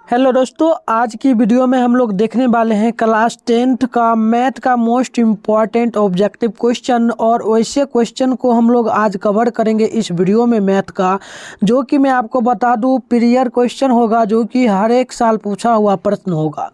Hello दोस्तों, आज की वीडियो में हम लोग देखने वाले हैं क्लास 10th का मैथ का मोस्ट इम्पॉर्टेंट ऑब्जेक्टिव क्वेश्चन। और वैसे क्वेश्चन को हम लोग आज कवर करेंगे इस वीडियो में मैथ का, जो कि मैं आपको बता दूं प्रीवियस क्वेश्चन होगा, जो कि हर एक साल पूछा हुआ प्रश्न होगा।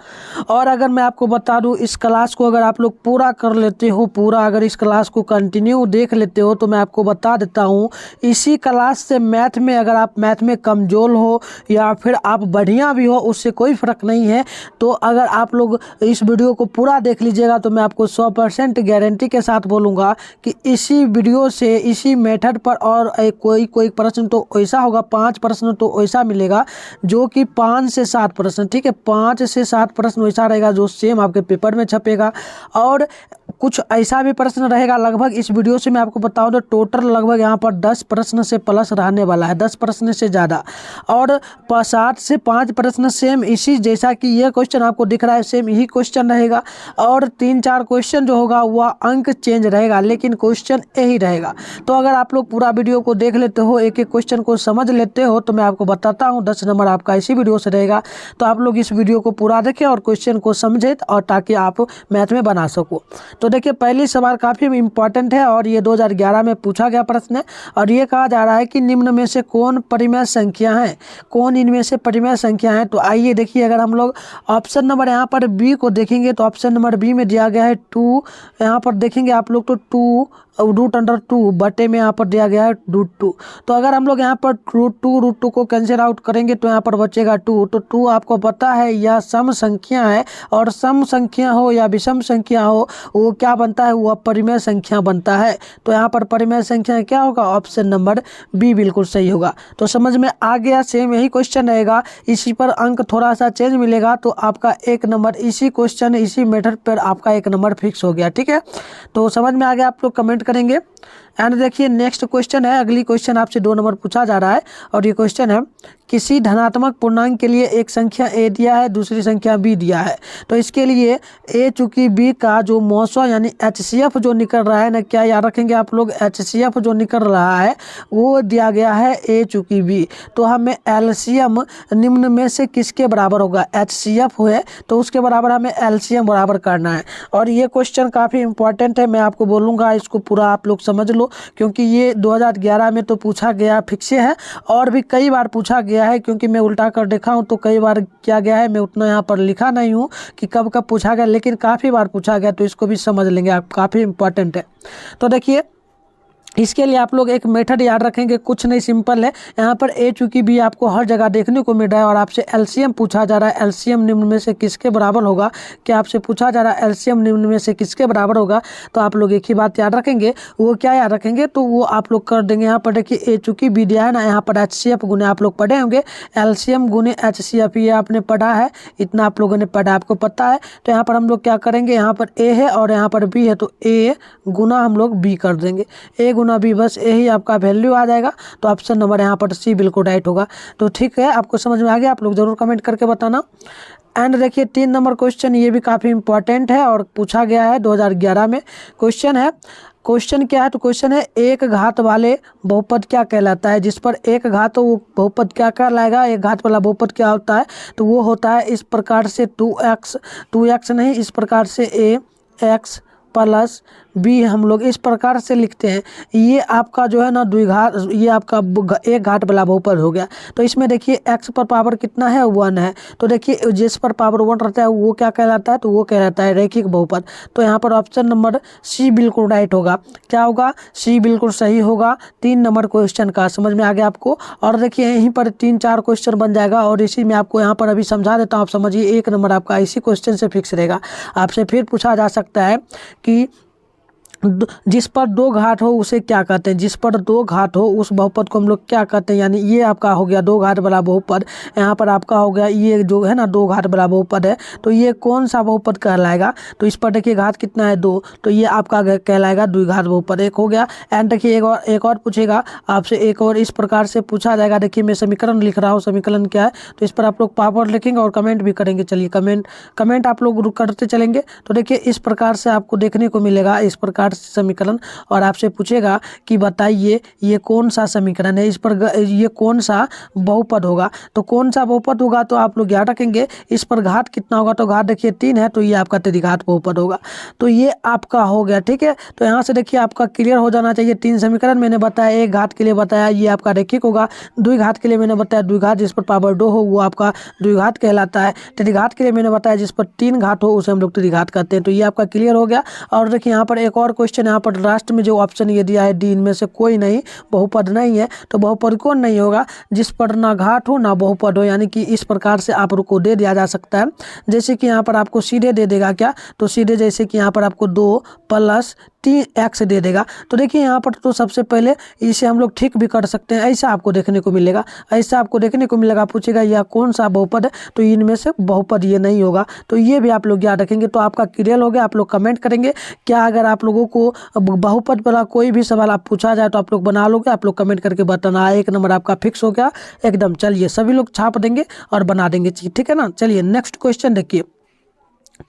और अगर मैं आपको बता दूं, इस क्लास को अगर आप लोग पूरा कर लेते हो, अगर इस क्लास को कंटिन्यू देख लेते हो, तो मैं आपको बता देता हूँ इसी क्लास से मैथ में अगर आप मैथ में कमज़ोर हो या फिर आप बढ़िया भी हो, उससे कोई फ़र्क नहीं है। तो अगर आप लोग इस वीडियो को पूरा देख लीजिएगा तो मैं आपको 100% गारंटी के साथ बोलूँगा कि इसी वीडियो से, इसी मेथड पर और कोई प्रश्न तो ऐसा होगा, 5 प्रश्न तो ऐसा मिलेगा जो कि 5 से 7 प्रश्न, ठीक है, 5 से 7 प्रश्न ऐसा रहेगा जो सेम आपके पेपर में छपेगा। और कुछ ऐसा भी प्रश्न रहेगा, लगभग इस वीडियो से मैं आपको बताऊं तो टोटल लगभग यहाँ पर 10 प्रश्न से प्लस रहने वाला है, 10 प्रश्न से ज़्यादा। और 7 से 5 प्रश्न सेम इसी जैसा कि ये क्वेश्चन आपको दिख रहा है, सेम यही क्वेश्चन रहेगा। और 3-4 क्वेश्चन जो होगा वह अंक चेंज रहेगा, लेकिन क्वेश्चन यही रहेगा। तो अगर आप लोग पूरा वीडियो को देख लेते हो, एक एक क्वेश्चन को समझ लेते हो, तो मैं आपको बताता हूँ 10 नंबर आपका इसी वीडियो से रहेगा। तो आप लोग इस वीडियो को पूरा देखें और क्वेश्चन को समझें, और ताकि आप मैथ में बना सको। तो देखिए, पहली सवाल काफ़ी इंपॉर्टेंट है और ये 2011 में पूछा गया प्रश्न है। और ये कहा जा रहा है कि निम्न में से कौन परिमेय संख्या है, कौन इनमें से परिमेय संख्या है। तो आइए देखिए, अगर हम लोग ऑप्शन नंबर यहाँ पर बी को देखेंगे तो ऑप्शन नंबर बी में दिया गया है 2। यहाँ पर देखेंगे आप लोग तो 2√2 बटे में यहाँ पर दिया गया है √2। तो अगर हम लोग यहाँ पर √2 को कैंसिल आउट करेंगे तो यहाँ पर बचेगा 2। तो 2 आपको पता है यह सम संख्या है, और सम संख्या हो या विषम संख्या हो, वो क्या बनता है, वो परिमेय संख्या बनता है। तो यहाँ पर परिमेय संख्या क्या होगा, ऑप्शन नंबर बी बिल्कुल सही होगा। तो समझ में आ गया, सेम यही क्वेश्चन रहेगा, इसी पर अंक थोड़ा सा चेंज मिलेगा। तो आपका 1 नंबर इसी क्वेश्चन, इसी मेथड पर आपका 1 नंबर फिक्स हो गया, ठीक है। तो समझ में आ गया, आप लोग कमेंट करेंगे। एंड देखिए, नेक्स्ट क्वेश्चन है, अगली क्वेश्चन आपसे 2 नंबर पूछा जा रहा है। और ये क्वेश्चन है, किसी धनात्मक पूर्णांक के लिए एक संख्या ए दिया है, दूसरी संख्या बी दिया है। तो इसके लिए ए चूंकि बी का जो मौसा यानी एचसीएफ जो निकल रहा है ना, क्या याद रखेंगे आप लोग, एचसीएफ जो निकल रहा है वो दिया गया है ए चूंकि बी। तो हमें एलसीएम निम्न में से किसके बराबर होगा, एचसीएफ है तो उसके बराबर हमें एलसीएम बराबर करना है। और ये क्वेश्चन काफ़ी इंपॉर्टेंट है, मैं आपको बोलूँगा इसको पूरा आप लोग समझ लो, क्योंकि ये 2011 में तो पूछा गया फिक्स है, और भी कई बार पूछा गया है। क्योंकि मैं उल्टा कर देखा हूँ तो कई बार क्या गया है, मैं उतना यहाँ पर लिखा नहीं हूँ कि कब कब पूछा गया, लेकिन काफ़ी बार पूछा गया, तो इसको भी समझ लेंगे आप, काफ़ी इंपॉर्टेंट है। तो देखिए, इसके लिए आप लोग एक मेथड याद रखेंगे, कुछ नहीं, सिंपल है। यहाँ पर ए चूंकि बी आपको हर जगह देखने को मिल रहा है, और आपसे एलसीएम पूछा जा रहा है, एलसीएम निम्न में से किसके बराबर होगा, क्या आपसे पूछा जा रहा है एलसीएम निम्न में से किसके बराबर होगा। तो आप लोग एक ही बात याद रखेंगे, वो क्या याद रखेंगे, तो वो आप लोग कर देंगे। यहाँ पर देखिए, ए चूंकि बी दिया है ना, यहाँ पर एचसीएफ गुने आप लोग पढ़े होंगे, एलसीएम गुने एचसीएफ, ये आपने पढ़ा है, इतना आप लोगों ने पढ़ा, आपको पता है। तो यहाँ पर हम लोग क्या करेंगे, यहाँ पर ए है और यहाँ पर बी है, तो ए गुना हम लोग बी कर देंगे, ए गुना बी, बस यही आपका वैल्यू आ जाएगा। तो ऑप्शन नंबर यहाँ पर सी बिल्कुल राइट होगा। तो ठीक है, आपको समझ में आ गया, आप लोग जरूर कमेंट करके बताना। एंड देखिए, 3 नंबर क्वेश्चन, ये भी काफ़ी इंपॉर्टेंट है और पूछा गया है 2011 में। क्वेश्चन है, क्वेश्चन क्या है, तो क्वेश्चन है, एक घात वाले बहुपद क्या कहलाता है। जिस पर एक घात हो वो बहुपद क्या कहलाएगा, एक घात वाला बहुपद क्या होता है, तो वो होता है इस प्रकार से 2x नहीं, इस प्रकार से ax प्लस बी हम लोग इस प्रकार से लिखते हैं। ये आपका जो है ना द्विघात, ये आपका एक घाट वाला बहुपद हो गया। तो इसमें देखिए, x पर पावर कितना है, 1 है। तो देखिए, जिस पर पावर 1 रहता है वो क्या कहलाता है, तो वो कहलाता है रैखिक बहुपद। तो यहाँ पर ऑप्शन नंबर सी बिल्कुल राइट होगा। क्या होगा, सी बिल्कुल सही होगा 3 नंबर क्वेश्चन का। समझ में आ गया आपको। और देखिए, यहीं पर 3-4 क्वेश्चन बन जाएगा, और इसी में आपको यहाँ पर अभी समझा देता हूँ, आप समझिए 1 नंबर आपका इसी क्वेश्चन से फिक्स रहेगा। आपसे फिर पूछा जा सकता है कि जिस पर 2 घाट हो उसे क्या कहते हैं, जिस पर 2 घाट हो उस बहुपद को हम लोग क्या कहते हैं। यानी ये आपका हो गया 2 घाट वाला बहुपद, यहाँ पर आपका हो गया ये जो है ना 2 घाट वाला बहुपद है, तो ये कौन सा बहुपद कहलाएगा। तो इस पर देखिए, घात कितना है 2, तो ये आपका कहलाएगा द्विघात बहुपद, एक हो गया। एंड देखिए, एक और पूछेगा आपसे, एक और इस प्रकार से पूछा जाएगा। देखिए, मैं समीकरण लिख रहा हूँ, समीकरण क्या है, तो इस पर आप लोग पावर लिखेंगे और कमेंट भी करेंगे। चलिए, कमेंट आप लोग करते चलेंगे। तो देखिए, इस प्रकार से आपको देखने को मिलेगा, इस प्रकार घाट समीकरण और आपसे पूछेगा कि बताइए ये कौन सा समीकरण है, इस पर ये कौन सा बहुपद होगा। तो कौन सा बहुपद होगा तो आप लोग याद रखेंगे इस पर घात कितना होगा, तो घात देखिए 3 है तो ये आपका त्रिघात बहुपद होगा। तो ये आपका हो गया, ठीक है। तो यहाँ से देखिए आपका क्लियर हो जाना चाहिए। 3 समीकरण मैंने बताया, एक घात के लिए बताया ये आपका रैखिक होगा, द्विघात के लिए मैंने बताया द्विघात जिस पर पावर 2 हो वो आपका द्विघात कहलाता है, त्रिघात के लिए मैंने बताया जिस पर 3 घात हो उसे हम लोग त्रिघात कहते हैं। तो ये आपका क्लियर हो गया। और देखिए यहाँ पर एक और क्वेश्चन, यहाँ पर लास्ट में जो ऑप्शन ये दिया है डी, इनमें से कोई नहीं बहुपद नहीं है। तो बहुपद कौन नहीं होगा, जिस पर ना घात हो ना बहुपद हो, यानी कि इस प्रकार से आप को दे दिया जा सकता है। जैसे कि यहाँ पर आपको सीधे दे देगा क्या, तो सीधे जैसे कि यहाँ पर आपको 2 + 3x दे देगा। तो देखिए यहाँ पर तो सबसे पहले इसे हम लोग ठीक भी कर सकते हैं, ऐसा आपको देखने को मिलेगा, ऐसा आपको देखने को मिलेगा। पूछेगा यह कौन सा बहुपद है, तो इनमें से बहुपद ये नहीं होगा। तो ये भी आप लोग याद रखेंगे। तो आपका क्लियर हो गया। आप लोग कमेंट करेंगे क्या, अगर आप लोगों को बहुपद वाला कोई भी सवाल आप पूछा जाए तो आप लोग बना लोगे। आप लोग कमेंट करके बताना, 1 नंबर आपका फिक्स हो गया एकदम। चलिए सभी लोग छाप देंगे और बना देंगे, ठीक है ना। चलिए नेक्स्ट क्वेश्चन देखिए,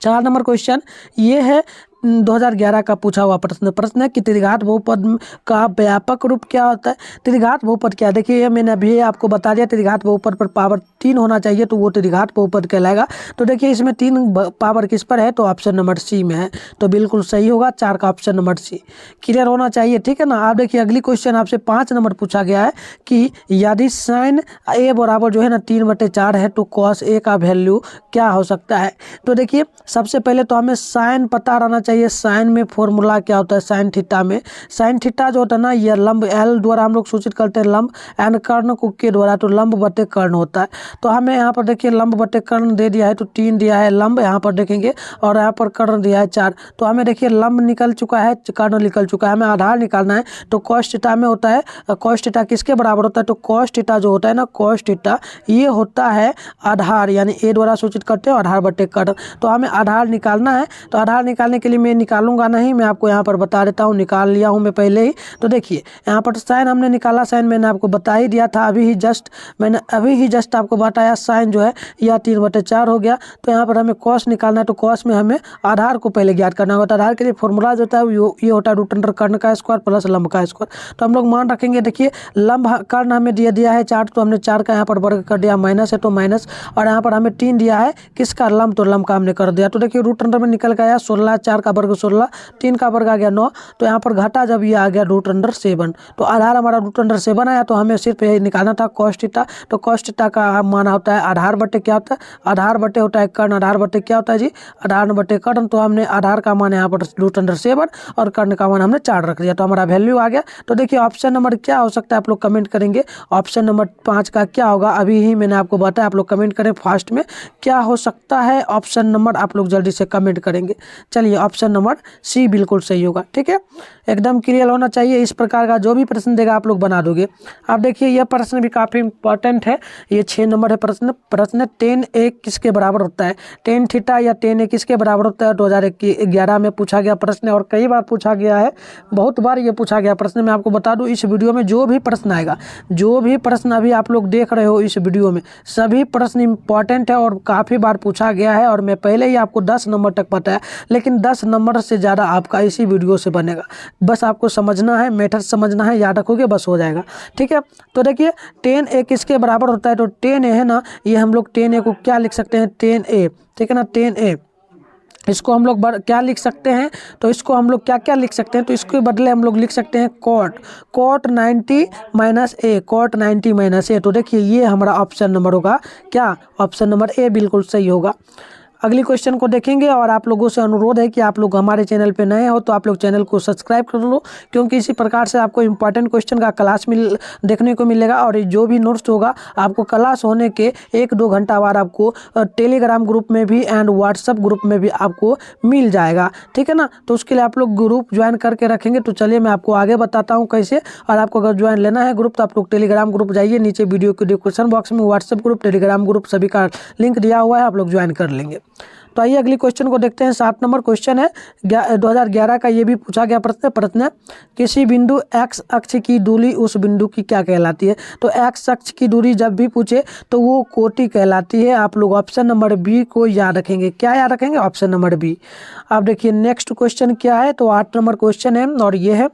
4 नंबर क्वेश्चन ये है 2011 का पूछा हुआ प्रश्न है कि त्रिघात बहुपद का व्यापक रूप क्या होता है। त्रिघात बहुपद क्या है, देखिए मैंने अभी आपको बता दिया त्रिघात बहुपद पर पावर 3 होना चाहिए तो वो त्रिघात बहुपद कहलाएगा। तो देखिए इसमें 3 पावर किस पर है, तो ऑप्शन नंबर सी में है, तो बिल्कुल सही होगा 4 का ऑप्शन नंबर सी क्लियर होना चाहिए, ठीक है ना। आप देखिए अगली क्वेश्चन आपसे 5 नंबर पूछा गया है कि यदि साइन ए बराबर जो है ना 3/4 है तो कॉस ए का वैल्यू क्या हो सकता है। तो देखिए सबसे पहले तो हमें साइन पता रहना चाहिए। साइन में फॉर्मूला क्या होता है, साइन थीटा में, साइन थीटा जो होता है ना ये लंब एल द्वारा हम लोग सूचित करते हैं लंब एंड कर्ण को के द्वारा, तो लंब बटे कर्ण होता है। तो हमें यहाँ पर देखिए लंब बटे कर्ण दे दिया है तो 3 दिया है लंब यहाँ पर देखेंगे, और यहाँ पर कर्ण दिया है 4। तो हमें देखिए लंब निकल चुका है, कर्ण निकल चुका है, हमें आधार निकालना है। तो कॉस थीटा में होता है, कॉस थीटा किसके बराबर होता है, तो कॉस थीटा जो होता है ना, कॉस थीटा ये होता है आधार, यानी ए द्वारा सूचित करते हैं आधार बटे कर्ण। तो हमें आधार निकालना है। तो आधार निकालने के लिए मैं निकालूंगा नहीं, मैं आपको यहाँ पर बता देता हूँ, निकाल लिया हूँ मैं पहले ही। तो देखिए यहाँ पर साइन हमने निकाला, साइन मैंने आपको बता ही दिया था मैंने अभी ही जस्ट आपको बताया। साइन जो है यह 3/4 हो गया। तो यहाँ पर हमें कॉस निकालना है, तो कॉस में हमें आधार को पहले ज्ञात करना होगा। तो आधार के लिए फॉर्मूला जो होता है ये होता है √ कर्ण का स्क्वायर प्लस लंब का स्क्वायर। तो हम लोग मान रखेंगे, देखिए लंब कर्ण हमें दिया है 4, तो हमने 4 का यहाँ पर वर्ग कर दिया, माइनस है तो माइनस, और यहाँ पर हमें 3 दिया है किसका, लंब, तो लंब का हमने कर दिया। तो देखिए √ में निकल गया 16, 4 का वर्ग 16, 3 का वर्ग आ गया 9। तो यहाँ पर घटा जब ये आ गया √7, तो आधार हमारा √7 आया। तो हमें सिर्फ यही निकालना था कॉस थीटा। तो कॉस थीटा का माना होता है आधार बटे क्या होता है, आधार बटे होता है कर्ण, आधार बटे क्या होता है जी, आधार बटे कर्ण। तो हमने आधार का मान यहाँ पर √7 और कर्ण का मान हमने 4 रख दिया, तो हमारा वैल्यू आ गया। तो देखिए ऑप्शन नंबर क्या हो सकता है, आप लोग कमेंट करेंगे ऑप्शन नंबर 5 का क्या होगा। अभी ही मैंने आपको बताया, आप लोग कमेंट करें फास्ट में क्या हो सकता है ऑप्शन नंबर, आप लोग जल्दी से कमेंट करेंगे। चलिए ऑप्शन नंबर सी बिल्कुल सही होगा, ठीक है, एकदम क्लियर होना चाहिए। इस प्रकार का जो भी प्रश्न देगा आप लोग बना दोगे। अब देखिए यह प्रश्न भी काफ़ी इंपॉर्टेंट है, ये 6 नंबर है प्रश्न। प्रश्न tan A किसके बराबर होता है, tan थीटा या tan A किसके बराबर होता है। 2011 में पूछा गया प्रश्न और कई बार पूछा गया है, बहुत बार ये पूछा गया प्रश्न। मैं आपको बता दूं इस वीडियो में जो भी प्रश्न आएगा, जो भी प्रश्न अभी आप लोग देख रहे हो इस वीडियो में, सभी प्रश्न इंपॉर्टेंट है और काफ़ी बार पूछा गया है। और मैं पहले ही आपको 10 नंबर तक बताया, लेकिन 10 नंबर से ज़्यादा आपका इसी वीडियो से बनेगा। बस आपको समझना है, मेथड समझना है, याद रखोगे बस हो जाएगा, ठीक है। तो देखिए tan A किसके बराबर होता है, तो tan A है ना, ये हम लोग tan A को क्या लिख सकते हैं, tan A, ठीक है ना, tan A इसको हम लोग क्या लिख सकते हैं, तो इसको हम लोग क्या क्या लिख सकते हैं, तो इसके बदले हम लोग लिख सकते हैं cot 90 - A, cot 90 - A। तो देखिए ये हमारा ऑप्शन नंबर होगा क्या, ऑप्शन नंबर ए बिल्कुल सही होगा। अगली क्वेश्चन को देखेंगे और आप लोगों से अनुरोध है कि आप लोग हमारे चैनल पे नए हो तो आप लोग चैनल को सब्सक्राइब कर लो, क्योंकि इसी प्रकार से आपको इंपॉर्टेंट क्वेश्चन का क्लास देखने को मिलेगा। और जो भी नोट्स होगा आपको क्लास होने के 1-2 घंटा बाद आपको टेलीग्राम ग्रुप में भी एंड व्हाट्सअप ग्रुप में भी आपको मिल जाएगा, ठीक है ना। तो उसके लिए आप लोग ग्रुप ज्वाइन करके रखेंगे। तो चलिए मैं आपको आगे बताता हूँ कैसे। और आपको अगर ज्वाइन लेना है ग्रुप तो आप लोग टेलीग्राम ग्रुप जाइए, नीचे वीडियो के डिस्क्रिप्शन बॉक्स में व्हाट्सअप ग्रुप, टेलीग्राम ग्रुप सभी का लिंक दिया हुआ है, आप लोग ज्वाइन कर लेंगे। तो आइए अगली क्वेश्चन को देखते हैं। 7 नंबर क्वेश्चन है 2011 का, ये भी पूछा गया प्रश्न है किसी बिंदु x अक्ष की दूरी उस बिंदु की क्या कहलाती है। तो x अक्ष की दूरी जब भी पूछे तो वो कोटि कहलाती है। आप लोग ऑप्शन नंबर बी को याद रखेंगे। क्या याद रखेंगे? Option number B. आप देखिए नेक्स्ट क्वेश्चन क्या है, तो 8 नंबर क्वेश्चन है और ये है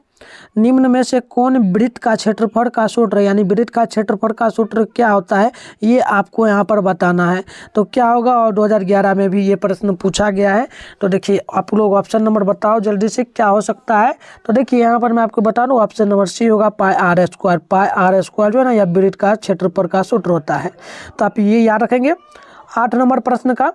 निम्न में से कौन वृत्त का क्षेत्रफल का सूत्र, यानी वृत्त का क्षेत्रफल का सूत्र क्या होता है, ये आपको यहाँ पर बताना है। तो क्या होगा, और 2011 में भी ये प्रश्न पूछा गया है। तो देखिए आप लोग ऑप्शन नंबर बताओ जल्दी से क्या हो सकता है। तो देखिए यहाँ पर मैं आपको बता दूँ, ऑप्शन नंबर सी होगा pi R square. Pi R square जो है ना, यह वृत्त का क्षेत्रफल का सूत्र होता है। तो आप ये याद रखेंगे 8 नंबर प्रश्न का।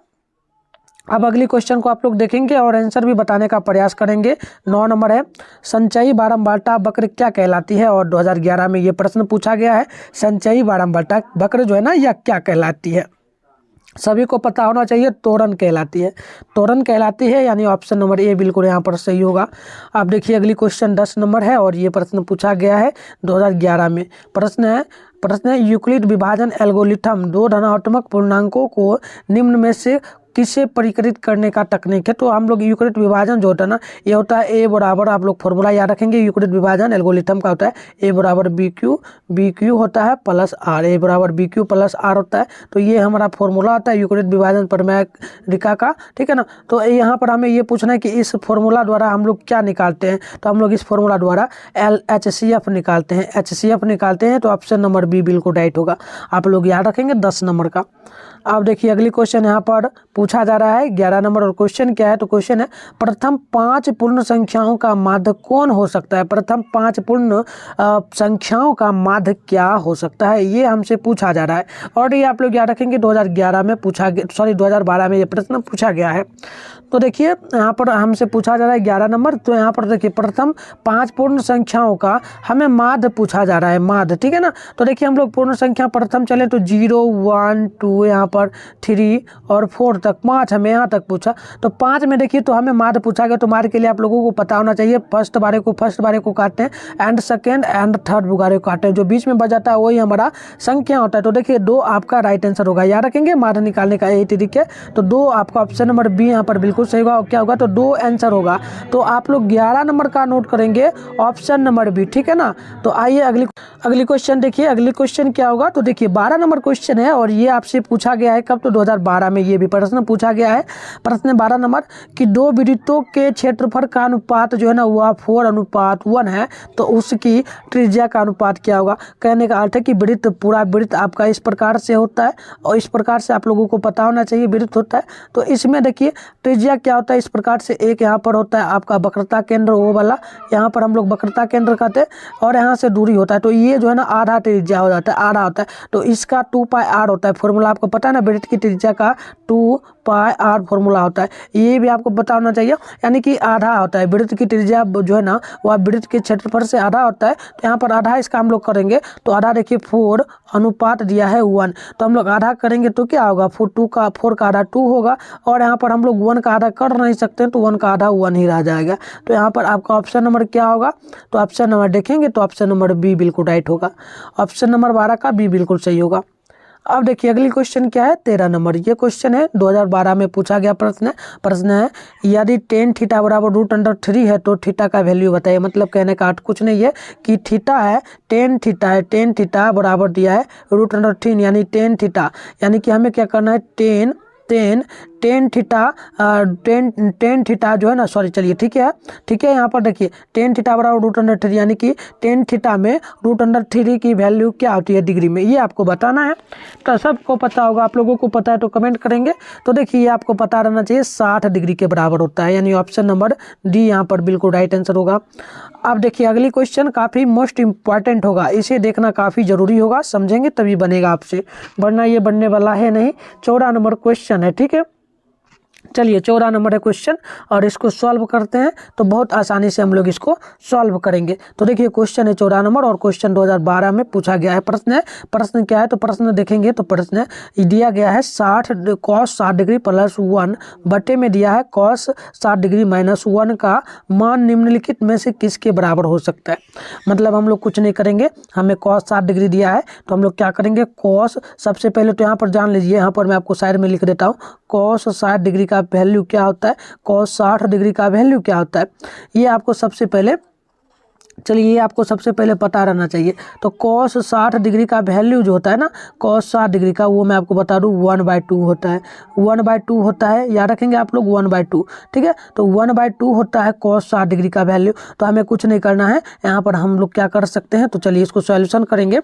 अब अगली क्वेश्चन को आप लोग देखेंगे और आंसर भी बताने का प्रयास करेंगे। 9 नंबर है संचयी बारंबारता वक्र क्या कहलाती है, और 2011 में ये प्रश्न पूछा गया है। संचयी बारंबारता वक्र जो है ना, यह क्या कहलाती है, सभी को पता होना चाहिए। त्वरण कहलाती है। त्वरण कहलाती है, यानी ऑप्शन नंबर ए बिल्कुल यहाँ पर सही होगा। आप देखिए अगली क्वेश्चन 10 नंबर है और ये प्रश्न पूछा गया है 2011 में। प्रश्न है यूक्लिड विभाजन एल्गोरिथम दो धनात्मक पूर्णांकों को निम्न में से किसे परिकलित करने का तकनीक है। तो हम लोग यूक्लिड विभाजन जो होता है ना, ये होता है ए बराबर, आप लोग फॉर्मूला याद रखेंगे यूक्लिड विभाजन एल्गोरिथम का होता है ए बराबर बी क्यू होता है प्लस आर। ए बराबर बी क्यू प्लस आर होता है। तो ये हमारा फॉर्मूला होता है यूक्लिड विभाजन प्रमेय का, ठीक है ना। तो यहाँ पर हमें ये पूछना है कि इस फॉर्मूला द्वारा हम लोग क्या निकालते हैं। तो हम लोग इस फॉर्मूला द्वारा HCF निकालते हैं। HCF निकालते हैं, तो ऑप्शन नंबर बी बिल्कुल राइट होगा। आप लोग याद रखेंगे 10 नंबर का। अब देखिए अगली क्वेश्चन यहाँ पर पूछा जा रहा है 11 नंबर, और क्वेश्चन क्या है, तो क्वेश्चन है प्रथम 5 पूर्ण संख्याओं का माध्य कौन हो सकता है। प्रथम 5 पूर्ण संख्याओं का माध्य क्या हो सकता है, ये हमसे पूछा जा रहा है। और ये आप लोग याद रखेंगे 2011 में 2012 में ये प्रश्न पूछा गया है। तो देखिए यहाँ पर हमसे पूछा जा रहा है 11 नंबर। तो यहाँ पर देखिए प्रथम 5 पूर्ण संख्याओं का हमें माध्य पूछा जा रहा है, माध्य, ठीक है ना। तो देखिए हम लोग पूर्ण संख्या प्रथम चले तो 0 1 2 यहाँ पर 3 और 4 तक, 5 हमें यहाँ तक पूछा। तो 5 में देखिए तो हमें माध्य पूछा गया। तो माध्य के लिए आप लोगों को पता होना चाहिए फर्स्ट बारे को काटते हैं एंड सेकेंड एंड थर्ड बारे को काटते हैं। जो बीच में बच जाता है वही हमारा संख्या होता है। तो देखिए 2 आपका राइट आंसर होगा। याद रखेंगे माध्य निकालने का यही तरीका है। तो 2 आपका ऑप्शन नंबर बी यहाँ पर बिल्कुल सही होगा। और क्या होगा, तो 2 आंसर होगा। तो आप लोग 11 नंबर का नोट करेंगे ऑप्शन नंबर बी, ठीक है ना। तो आइए अगली क्वेश्चन देखिए। अगली क्वेश्चन क्या होगा, तो देखिए 12 नंबर क्वेश्चन है और ये आपसे पूछा गया है कब, तो 2012 में ये भी प्रश्न पूछा गया है। प्रश्न 12 नंबर कि 2 वृत्तों के क्षेत्रफल का अनुपात जो है ना वह 4:1 है, तो उसकी त्रिज्या का अनुपात क्या होगा। कहने का अर्थ है कि वृत्त, पूरा वृत्त आपका इस प्रकार से होता है और इस प्रकार से आप लोगों को पता होना चाहिए वृत्त होता है। तो इसमें देखिए त्रिज्या क्या होता है, इस प्रकार से एक यहाँ पर होता है आपका वक्रता केंद्र, वो वाला यहाँ पर हम लोग वक्रता केंद्र कहते हैं, और यहाँ से दूरी होता है। तो ये जो है ना आधा त्रिज्या हो जाता है, आधा होता है। तो इसका 2πr होता है फॉर्मूला, आपको पता है ना वृत्त की त्रिज्या का 2πr फॉर्मूला होता है। ये भी आपको पता होना चाहिए, यानी कि आधा होता है वृत्त की त्रिज्या जो है ना वह वृत्त के क्षेत्रफल से आधा होता है। तो यहाँ पर आधा इसका हम लोग करेंगे। तो आधा देखिए 4 अनुपात दिया है 1, तो हम लोग आधा करेंगे तो क्या होगा 4 का आधा 2 होगा, और यहाँ पर हम लोग 1 का आधा कर नहीं सकते हैं, तो 1 का आधा 1 ही रह जाएगा। तो यहाँ पर आपका ऑप्शन नंबर क्या होगा, तो ऑप्शन नंबर देखेंगे तो ऑप्शन नंबर बी बिल्कुल राइट होगा। ऑप्शन नंबर 12 का बी बिल्कुल सही होगा। अब देखिए अगली क्वेश्चन क्या है 13 नंबर। ये क्वेश्चन है 2012 में पूछा गया प्रश्न है यदि tan थीटा बराबर √3 है तो थीटा का वैल्यू बताइए। मतलब कहने का अर्थ कुछ नहीं है कि थीटा है, tan थीटा बराबर दिया है √3, यानी tan थीटा, यानी कि हमें क्या करना है tan थीटा जो है ना, सॉरी चलिए ठीक है यहाँ पर देखिए tan थीटा बराबर √3, यानी कि tan थीटा में √3 की वैल्यू क्या होती है डिग्री में, ये आपको बताना है। तो सबको पता होगा, आप लोगों को पता है तो कमेंट करेंगे। तो देखिए ये आपको पता रहना चाहिए 60 डिग्री के बराबर होता है, यानी ऑप्शन नंबर डी यहाँ पर बिल्कुल राइट आंसर होगा। अब देखिए अगली क्वेश्चन काफ़ी मोस्ट इंपॉर्टेंट होगा, इसे देखना काफ़ी ज़रूरी होगा, समझेंगे तभी बनेगा आपसे, वरना ये बनने वाला है नहीं। 14 नंबर क्वेश्चन है, ठीक है। चलिए 14 नंबर है क्वेश्चन और इसको सॉल्व करते हैं तो बहुत आसानी से हम लोग इसको सॉल्व करेंगे। तो देखिए क्वेश्चन है 14 नंबर और क्वेश्चन 2012 में पूछा गया है। प्रश्न है, प्रश्न क्या है तो प्रश्न देखेंगे तो प्रश्न दिया गया है 60 cos 60 डिग्री प्लस 1 बटे में दिया है cos 60 डिग्री माइनस 1 का मान निम्नलिखित में से किसके बराबर हो सकता है। मतलब हम लोग कुछ नहीं करेंगे, हमें cos 60 डिग्री दिया है तो हम लोग क्या करेंगे, cos सबसे पहले तो यहाँ पर जान लीजिए, यहाँ पर मैं आपको साइड में लिख देता हूँ cos 60 डिग्री का वैल्यू क्या होता है, cos 60 डिग्री का वैल्यू क्या होता है, ये आपको सबसे पहले, चलिए ये आपको सबसे पहले पता रहना चाहिए। तो cos 60 डिग्री का वैल्यू जो होता है ना, cos 60 डिग्री का, वो मैं आपको बता दूँ 1/2 होता है, 1/2 होता है, याद रखेंगे आप लोग 1/2, ठीक है। तो 1/2 होता है cos 60 डिग्री का वैल्यू। तो हमें कुछ नहीं करना है, यहाँ पर हम लोग क्या कर सकते हैं, तो चलिए इसको सॉल्यूशन करेंगे।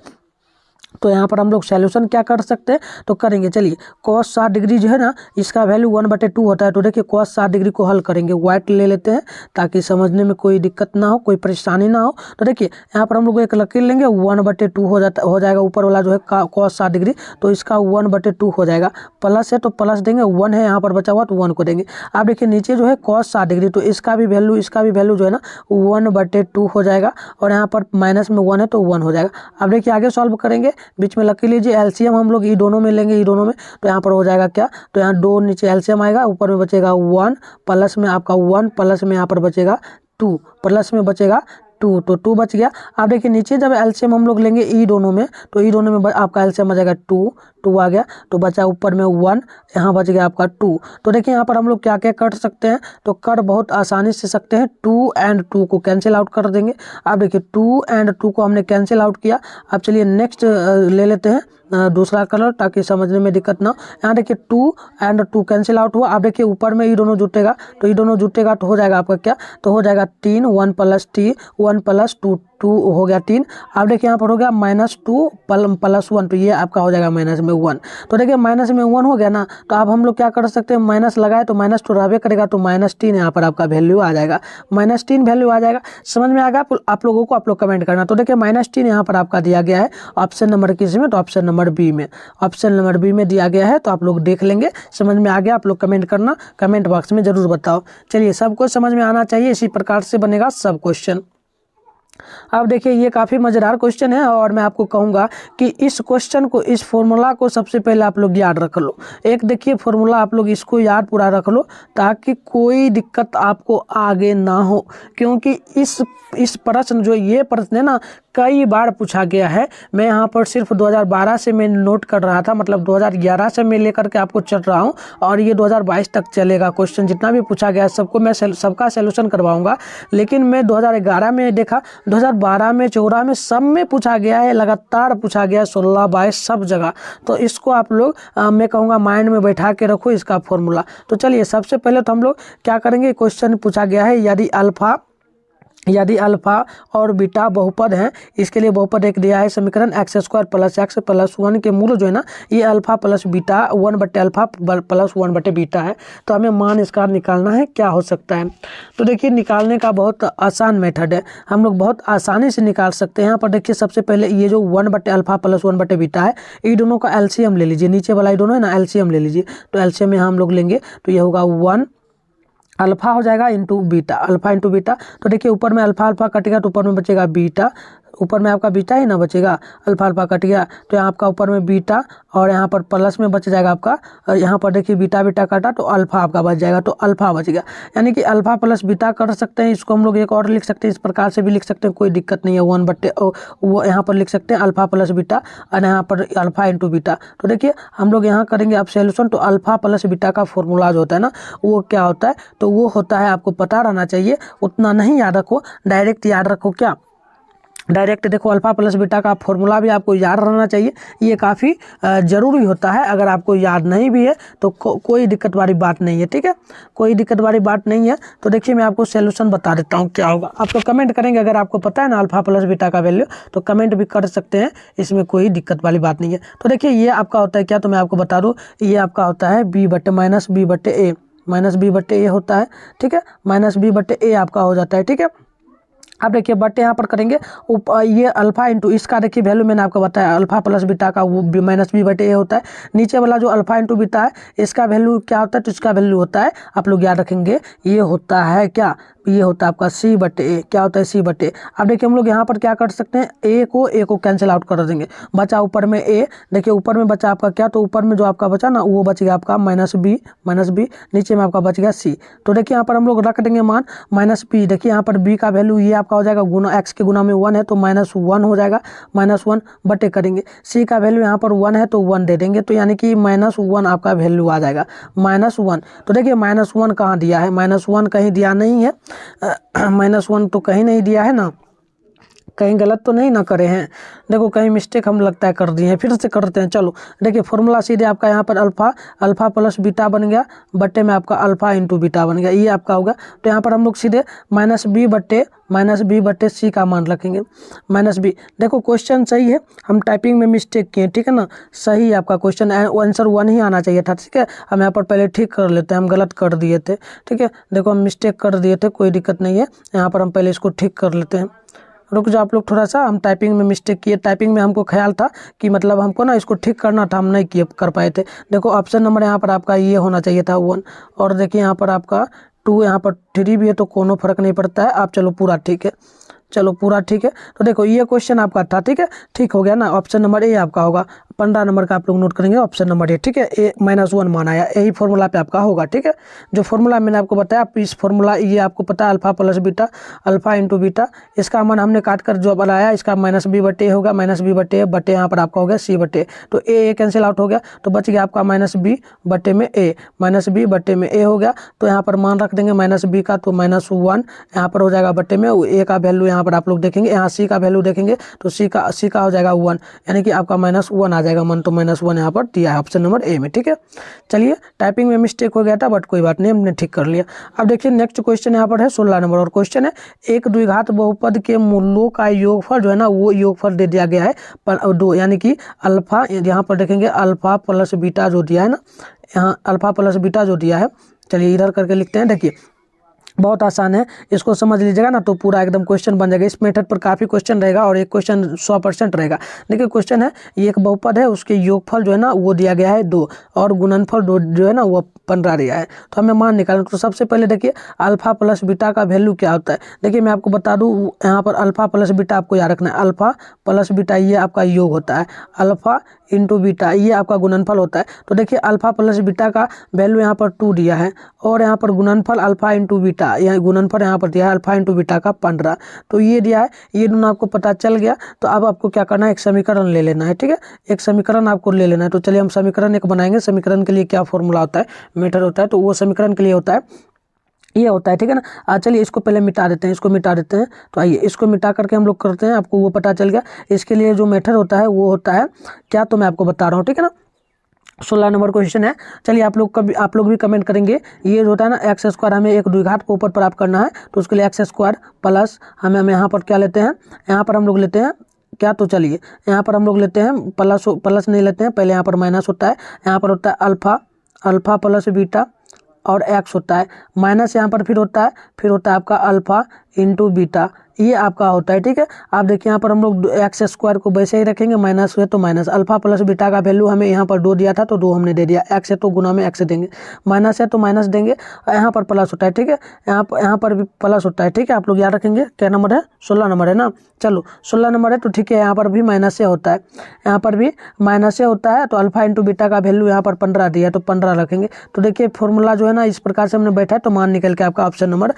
तो यहाँ पर हम लोग सॉल्यूशन क्या कर सकते हैं तो करेंगे, चलिए cos 60 डिग्री जो है ना, इसका वैल्यू 1/2 होता है। तो देखिए cos 60 डिग्री को हल करेंगे, वाइट ले लेते हैं ताकि समझने में कोई दिक्कत ना हो, कोई परेशानी ना हो। तो देखिए यहाँ पर हम लोग एक लकीर लेंगे, 1/2 हो जाएगा, ऊपर वाला जो है cos 60 डिग्री, तो इसका 1/2 हो जाएगा। प्लस है तो प्लस देंगे, 1 है यहाँ पर बचा हुआ तो 1 को देंगे। अब देखिए नीचे जो है cos 60 डिग्री, तो इसका भी वैल्यू जो है ना 1/2 हो जाएगा, और यहाँ पर माइनस में 1 है तो 1 हो जाएगा। अब देखिए आगे सॉल्व करेंगे, बीच में लकी लीजिए, एलसीएम हम लोग ई दोनों में लेंगे, ई दोनों में, तो यहाँ पर हो जाएगा क्या, तो यहाँ 2 नीचे एलसीएम आएगा, ऊपर में बचेगा 1, प्लस में आपका 1, प्लस में यहाँ पर बचेगा 2, प्लस में बचेगा 2, तो 2 बच गया। अब देखिए नीचे जब एलसीएम हम लोग लेंगे ई दोनों में, तो ई दोनों में आपका एलसीएम आ जाएगा 2 आ गया, तो बचा ऊपर में 1, यहाँ बच गया आपका 2। तो देखिए यहाँ पर हम लोग क्या क्या कर सकते हैं, तो कर बहुत आसानी से सकते हैं, 2 और 2 को कैंसिल आउट कर देंगे। अब देखिए 2 और 2 को हमने कैंसिल आउट किया। अब चलिए नेक्स्ट ले लेते हैं दूसरा कलर ताकि समझने में दिक्कत ना हो। यहाँ देखिए 2 और 2 कैंसिल आउट हुआ। अब देखिए ऊपर में ये दोनों जुटेगा, तो ये दोनों जुटेगा तो हो जाएगा आपका क्या, तो हो जाएगा 3, 1 प्लस 2 हो गया 3। अब देखिए यहाँ पर हो गया -2 प्लस 1, तो ये आपका हो जाएगा माइनस में 1। तो देखिए माइनस में 1 हो गया ना, तो अब हम लोग क्या कर सकते हैं, माइनस लगाए तो माइनस तो रहबे करेगा, तो -3 यहाँ पर आपका वैल्यू आ जाएगा, -3 वैल्यू आ जाएगा। समझ में आ गया आप लोगों को, आप लोग कमेंट करना। तो देखिए -3 यहाँ पर आपका दिया गया है ऑप्शन नंबर किस में, तो ऑप्शन नंबर बी में, ऑप्शन नंबर बी में दिया गया है। तो आप लोग देख लेंगे, समझ में आ गया, आप लोग कमेंट करना, कमेंट बॉक्स में जरूर बताओ। चलिए सबको समझ में आना चाहिए, इसी प्रकार से बनेगा सब क्वेश्चन। अब देखिए ये काफ़ी मज़ेदार क्वेश्चन है और मैं आपको कहूँगा कि इस क्वेश्चन को, इस फॉर्मूला को सबसे पहले आप लोग याद रख लो। एक देखिए फॉर्मूला आप लोग इसको याद पूरा रख लो ताकि कोई दिक्कत आपको आगे ना हो, क्योंकि इस प्रश्न जो ये प्रश्न है ना कई बार पूछा गया है। मैं यहाँ पर सिर्फ 2012 से मैं नोट कर रहा था, मतलब 2011 से मैं लेकर के आपको चल रहा हूँ और ये 2022 तक चलेगा। क्वेश्चन जितना भी पूछा गया है सबको मैं सबका सॉल्यूशन करवाऊंगा। लेकिन मैं 2011 में देखा, 2012 में, 14 में, सब में पूछा गया है, लगातार पूछा गया है, 16, 22 सब जगह। तो इसको आप लोग मैं कहूँगा माइंड में बैठा के रखो इसका फॉर्मूला। तो चलिए सबसे पहले तो हम लोग क्या करेंगे, क्वेश्चन पूछा गया है यदि अल्फा और बीटा बहुपद हैं, इसके लिए बहुपद एक दिया है समीकरण x² + x + 1 के मूल जो है ना, ये अल्फा प्लस बीटा 1/α प्लस 1/बीटा है। तो हमें मान इसका निकालना है, क्या हो सकता है। तो देखिए निकालने का बहुत आसान मेथड है, हम लोग बहुत आसानी से निकाल सकते हैं। यहाँ पर देखिए सबसे पहले ये जो 1/α प्लस 1/बीटा है, ये दोनों का एलसीएम ले लीजिए, नीचे वाला ये दोनों है ना, एलसीएम ले लीजिए। तो एलसीएम यहाँ हम लोग लेंगे तो ये होगा 1 अल्फा हो जाएगा into beta, alpha into beta. तो देखिए ऊपर में अल्फा कटेगा तो ऊपर में बचेगा बीटा, ऊपर में आपका बीटा ही ना बचेगा, अल्फा कट गया तो यहाँ आपका ऊपर में बीटा और यहाँ पर प्लस में बच जाएगा आपका, और यहाँ पर देखिए बीटा काटा तो अल्फा आपका बच जाएगा, तो अल्फा बच गया। यानी कि अल्फा प्लस बीटा कर सकते हैं, इसको हम लोग एक और लिख सकते हैं, इस प्रकार से भी लिख सकते हैं, कोई दिक्कत नहीं है। 1/, वो यहाँ पर लिख सकते हैं अल्फा प्लस बीटा और यहाँ पर अल्फा इंटू बीटा। तो देखिए हम लोग यहाँ करेंगे अब सॉल्यूशन, तो अल्फा प्लस बीटा का फॉर्मूला जो होता है ना, वो क्या होता है, तो वो होता है, आपको पता रहना चाहिए, उतना नहीं याद रखो, डायरेक्ट याद रखो। क्या डायरेक्ट देखो, अल्फा प्लस बीटा का फॉर्मूला भी आपको याद रहना चाहिए, ये काफ़ी ज़रूरी होता है। अगर आपको याद नहीं भी है तो कोई दिक्कत वाली बात नहीं है, ठीक है, कोई दिक्कत वाली बात नहीं है। तो देखिए मैं आपको सॉल्यूशन बता देता हूँ क्या होगा। आप तो कमेंट करेंगे, अगर आपको पता है ना अल्फा प्लस बीटा का वैल्यू, तो कमेंट भी कर सकते हैं, इसमें कोई दिक्कत वाली बात नहीं है। तो देखिए ये आपका होता है क्या, तो मैं आपको बता दूँ, ये आपका होता है -b/a होता है, ठीक है, -b/a आपका हो जाता है, ठीक है। अब देखिए बटे यहाँ पर करेंगे ये अल्फा इंटू इसका देखिए वैल्यू मैंने आपको बताया अल्फा प्लस बीटा का वो माइनस बी बटे ए होता है। नीचे वाला जो अल्फा इंटू बीटा है इसका वैल्यू क्या होता है, तो इसका वैल्यू होता है, आप लोग याद रखेंगे, ये होता है क्या, ये होता है आपका सी बटे ए। क्या होता है, सी बटे ए। अब देखिए हम लोग यहाँ पर क्या कर सकते हैं, ए को कैंसिल आउट कर देंगे, बचा ऊपर में ए। देखिए ऊपर में बचा आपका क्या, तो ऊपर में जो आपका बचा ना वो बच गया आपका माइनस बी, नीचे में आपका बच गया सी। तो देखिए यहाँ पर हम लोग रख देंगे मान माइनस बी। देखिए यहाँ पर बी का वैल्यू ये आपका हो जाएगा गुना एक्स के गुना में 1 है तो -1 हो जाएगा, -1 बटे करेंगे। सी का वैल्यू यहाँ पर 1 है तो 1 दे देंगे, तो यानी कि -1 आपका वैल्यू आ जाएगा, -1। तो देखिए -1 कहाँ दिया है, -1 कहीं दिया नहीं है, -1 तो कहीं नहीं दिया है ना, कहीं गलत तो नहीं ना करे हैं, देखो कहीं मिस्टेक हम लगता है कर दिए हैं, फिर से करते हैं। चलो देखिए फॉर्मूला सीधे आपका यहाँ पर अल्फा प्लस बीटा बन गया, बट्टे में आपका अल्फा इंटू बीटा बन गया, ये आपका होगा। तो यहाँ पर हम लोग सीधे माइनस बी बट्टे सी का मान रखेंगे, -b। देखो क्वेश्चन सही है, हम टाइपिंग में मिस्टेक किए, ठीक है ना, सही है आपका क्वेश्चन, आंसर 1 ही आना चाहिए था, ठीक है। हम यहाँ पर पहले ठीक कर लेते हैं, हम गलत कर दिए थे, ठीक है। देखो हम मिस्टेक कर दिए थे, कोई दिक्कत नहीं है, यहाँ पर हम पहले इसको ठीक कर लेते हैं। रुक जाओ आप लोग थोड़ा सा, हम टाइपिंग में मिस्टेक किए, टाइपिंग में हमको ख्याल था कि मतलब हमको ना इसको ठीक करना था, हम नहीं कर पाए थे। देखो ऑप्शन नंबर यहाँ पर आपका ये होना चाहिए था 1, और देखिए यहाँ पर आपका 2, यहाँ पर 3 भी है, तो कोनो फर्क नहीं पड़ता है। आप चलो पूरा ठीक है, चलो पूरा ठीक है। तो देखो ये क्वेश्चन आपका था, ठीक है, ठीक हो गया ना। ऑप्शन नंबर ए आपका होगा, 15 नंबर का आप लोग नोट करेंगे, ऑप्शन नंबर ए, ठीक है। ए -1 मान आया, यही फॉर्मूला पे आपका होगा, ठीक है। जो फॉर्मूला मैंने आपको बताया, आप इस फॉर्मूला ये आपको पता है alpha plus beta, alpha into beta, इसका मान हमने काट कर जो बनाया इसका -b बटे होगा, -b बटे बटे यहाँ पर आपका हो गया सी बटे, तो ए कैंसिल आउट हो गया, तो बच गया आपका -b बटे में ए, -b बटे में ए हो गया। तो यहाँ पर मान रख देंगे -b का, तो -1 यहाँ पर हो जाएगा बटे में ए का वैल्यू यहाँ पर आप लोग देखेंगे, यहाँ सी का वैल्यू देखेंगे तो सी का हो जाएगा 1, यानी कि आपका -1 आ जाएगा मन, तो -1 यहाँ पर दिया है ऑप्शन नंबर ए में, ठीक है। चलिए टाइपिंग में मिस्टेक हो गया था, बट कोई बात नहीं, हमने ठीक कर लिया। अब देखिए नेक्स्ट क्वेश्चन यहाँ पर है 16 नंबर, और क्वेश्चन है एक द्विघात बहुपद के मूलों का योगफल जो है ना वो योगफल दे दिया गया है 2, यानी कि अल्फा, यहाँ पर देखेंगे अल्फा प्लस बीटा जो दिया है ना, यहाँ अल्फा प्लस बीटा जो दिया है, चलिए इधर करके लिखते हैं। देखिए बहुत आसान है, इसको समझ लीजिएगा ना तो पूरा एकदम क्वेश्चन बन जाएगा। इस मेथड पर काफ़ी क्वेश्चन रहेगा और एक क्वेश्चन 100% रहेगा। देखिए क्वेश्चन है, ये एक बहुपद है, उसके योगफल जो है ना वो दिया गया है 2, और गुणनफल जो है ना वो 15 दिया है। तो हमें मान निकालना, तो सबसे पहले देखिए अल्फा प्लस बीटा का वैल्यू क्या होता है। देखिए मैं आपको बता दूँ, यहाँ पर अल्फा प्लस बीटा आपको याद रखना है, अल्फा प्लस बीटा ये आपका योग होता है, अल्फा इंटू बीटा ये आपका गुणनफल होता है। तो देखिए अल्फा प्लस बीटा का वैल्यू यहाँ पर 2 दिया है, और यहाँ पर गुणनफल अल्फा इंटू बीटा, यहाँ गुणनफल यहाँ पर दिया है अल्फा इंटू बीटा का 15, तो ये दिया है, ये दोनों आपको पता चल गया। तो अब आपको क्या करना है, एक समीकरण ले लेना है, ठीक है, एक समीकरण आपको ले लेना है। तो चलिए हम समीकरण एक बनाएंगे। समीकरण के लिए क्या फॉर्मूला होता है, मेथड होता है, तो वो समीकरण के लिए होता है, ये होता है, ठीक है ना। चलिए इसको पहले मिटा देते हैं, इसको मिटा देते हैं। तो आइए इसको मिटा करके हम लोग करते हैं, आपको वो पता चल गया। इसके लिए जो मेथड होता है वो होता है क्या, तो मैं आपको बता रहा हूँ, ठीक है ना। 16 नंबर क्वेश्चन है, चलिए आप लोग भी कमेंट करेंगे। ये जो होता है ना x² हमें एक द्विघात को ऊपर प्राप्त करना है, तो उसके लिए x² प्लस हम यहाँ पर क्या लेते हैं, यहाँ पर हम लोग लेते हैं क्या, तो चलिए यहाँ पर हम लोग लेते हैं प्लस नहीं लेते हैं, पहले यहाँ पर माइनस होता है, यहाँ पर होता है अल्फा प्लस बीटा और x होता है, माइनस यहाँ पर फिर होता है आपका अल्फा इंटू बीटा, ये आपका होता है, ठीक है। आप देखिए यहाँ पर हम लोग x² को वैसे ही रखेंगे, माइनस हुए तो माइनस, अल्फा प्लस बीटा का वैल्यू हमें यहाँ पर 2 दिया था तो 2 हमने दे दिया, x है तो गुना में x देंगे, माइनस है तो माइनस देंगे, यहाँ पर प्लस होता है, ठीक है, यहाँ पर भी प्लस होता है, ठीक है। आप लोग याद रखेंगे, क्या नंबर है, 16 नंबर है ना। चलो 16 नंबर है तो ठीक है, यहाँ पर भी माइनस से होता है, यहाँ पर भी माइनस से होता है। तो अल्फा इंटू बीटा का वैल्यू यहाँ पर 15 दिया है तो 15 रखेंगे। तो देखिए फॉर्मूला जो है ना इस प्रकार से हमने बैठा है, तो मान निकल के आपका ऑप्शन नंबर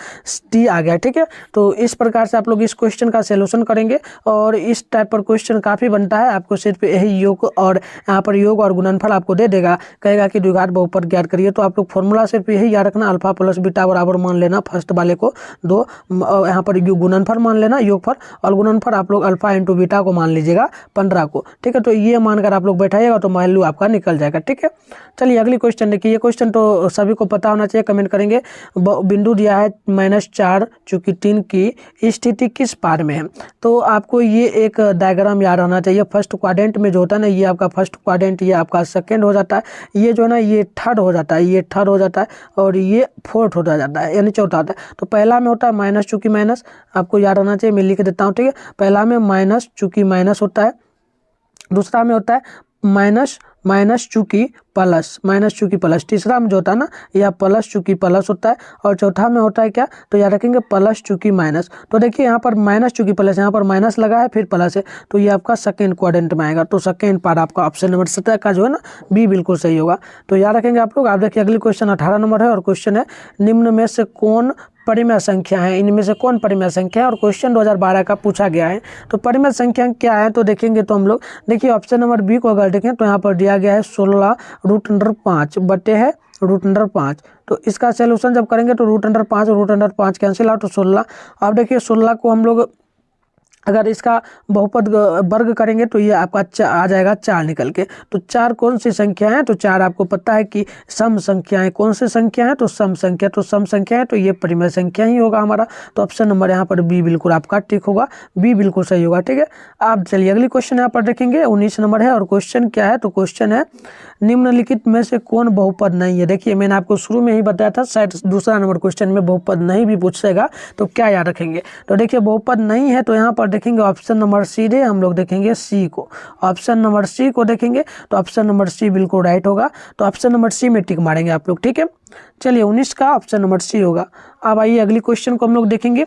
डी आ गया, ठीक है। तो इस प्रकार से आप लोग इस क्वेश्चन का सॉल्यूशन करेंगे, और इस टाइप पर क्वेश्चन काफ़ी बनता है। आपको सिर्फ यही योग और यहाँ पर योग और गुणनफल आपको दे देगा, कहेगा कि द्विघात बहुपद ज्ञात करिए। तो आप लोग फॉर्मूला सिर्फ यही याद रखना, अल्फा प्लस बीटा बराबर मान लेना फर्स्ट वाले को 2, यहाँ पर गुणनफल मान लेना योगफल, और गुणनफल आप लोग अल्फा इंटू बीटा को मान लीजिएगा 15 को, ठीक है। तो ये मानकर आप लोग बैठाइएगा तो वैल्यू आपका निकल जाएगा, ठीक है। चलिए अगली क्वेश्चन देखिए, ये क्वेश्चन तो सभी को पता होना चाहिए, कमेंट करेंगे। बिंदु दिया है -4 चूँकि 3 3 की स्थिति किस पार में है। तो आपको ये एक डायग्राम याद रहना चाहिए। फर्स्ट क्वाड्रेंट में जो होता है ना, ये आपका फर्स्ट क्वाड्रेंट, ये आपका सेकंड हो जाता है, ये जो है ना ये थर्ड हो जाता है, ये थर्ड हो जाता है, और ये फोर्थ हो जाता है, यानी चौथा होता है। तो पहला में होता है माइनस, चूंकि माइनस आपको याद रहना चाहिए, मैं लिख देता हूँ, ठीक है। पहला में माइनस, चूंकि माइनस होता है। दूसरा में होता है माइनस माइनस चूंकि प्लस, माइनस चूंकि प्लस। तीसरा में जो होता है ना, यह प्लस चूंकि प्लस होता है। और चौथा में होता है क्या, तो याद रखेंगे प्लस चूंकि माइनस। तो देखिए यहाँ पर माइनस चूंकि प्लस, यहाँ पर माइनस लगा है फिर प्लस है, तो ये आपका सेकेंड क्वाड्रेंट में आएगा। तो सेकेंड पार्ट आपका ऑप्शन नंबर 17 का जो है ना बी बिल्कुल सही होगा। तो याद रखेंगे आप लोग। आप देखिए अगली क्वेश्चन 18 नंबर है, और क्वेश्चन है निम्न में से कौन परिमेय संख्या है, इनमें से कौन परिमेय संख्या है, और क्वेश्चन 2012 का पूछा गया है। तो परिमेय संख्या क्या है, तो देखेंगे तो हम लोग देखिए ऑप्शन नंबर बी को अगर देखें तो यहाँ पर दिया गया है 16√5 बटे है √5। तो इसका सोल्यूशन जब करेंगे तो √5 कैंसिल आउट, तो 16। अब देखिए 16 को हम लोग अगर इसका बहुपद वर्ग करेंगे तो ये आपका आ जाएगा 4 निकल के। तो 4 कौन सी संख्या है, तो 4 आपको पता है कि सम संख्याएं। कौन सी संख्या है, तो सम संख्या। तो सम संख्या है तो ये परिमेय संख्या ही होगा हमारा। तो ऑप्शन नंबर यहाँ पर बी बिल्कुल आपका टिक होगा, बी बिल्कुल सही होगा, ठीक है। आप चलिए अगली क्वेश्चन यहाँ पर देखेंगे, 19 नंबर है, और क्वेश्चन क्या है, तो क्वेश्चन है निम्नलिखित में से कौन बहुपद नहीं है। देखिए मैंने आपको शुरू में ही बताया था, शायद दूसरा नंबर क्वेश्चन में बहुपद नहीं भी पूछेगा, तो क्या याद रखेंगे। तो देखिए बहुपद नहीं है तो यहाँ पर देखेंगे ऑप्शन नंबर सीधे हम लोग देखेंगे सी को। ऑप्शन नंबर सी को देखेंगे तो ऑप्शन नंबर सी बिल्कुल राइट होगा। तो ऑप्शन नंबर सी में टिक मारेंगे आप लोग, ठीक है। चलिए 19 का ऑप्शन नंबर सी होगा। अब आइए अगली क्वेश्चन को हम लोग देखेंगे।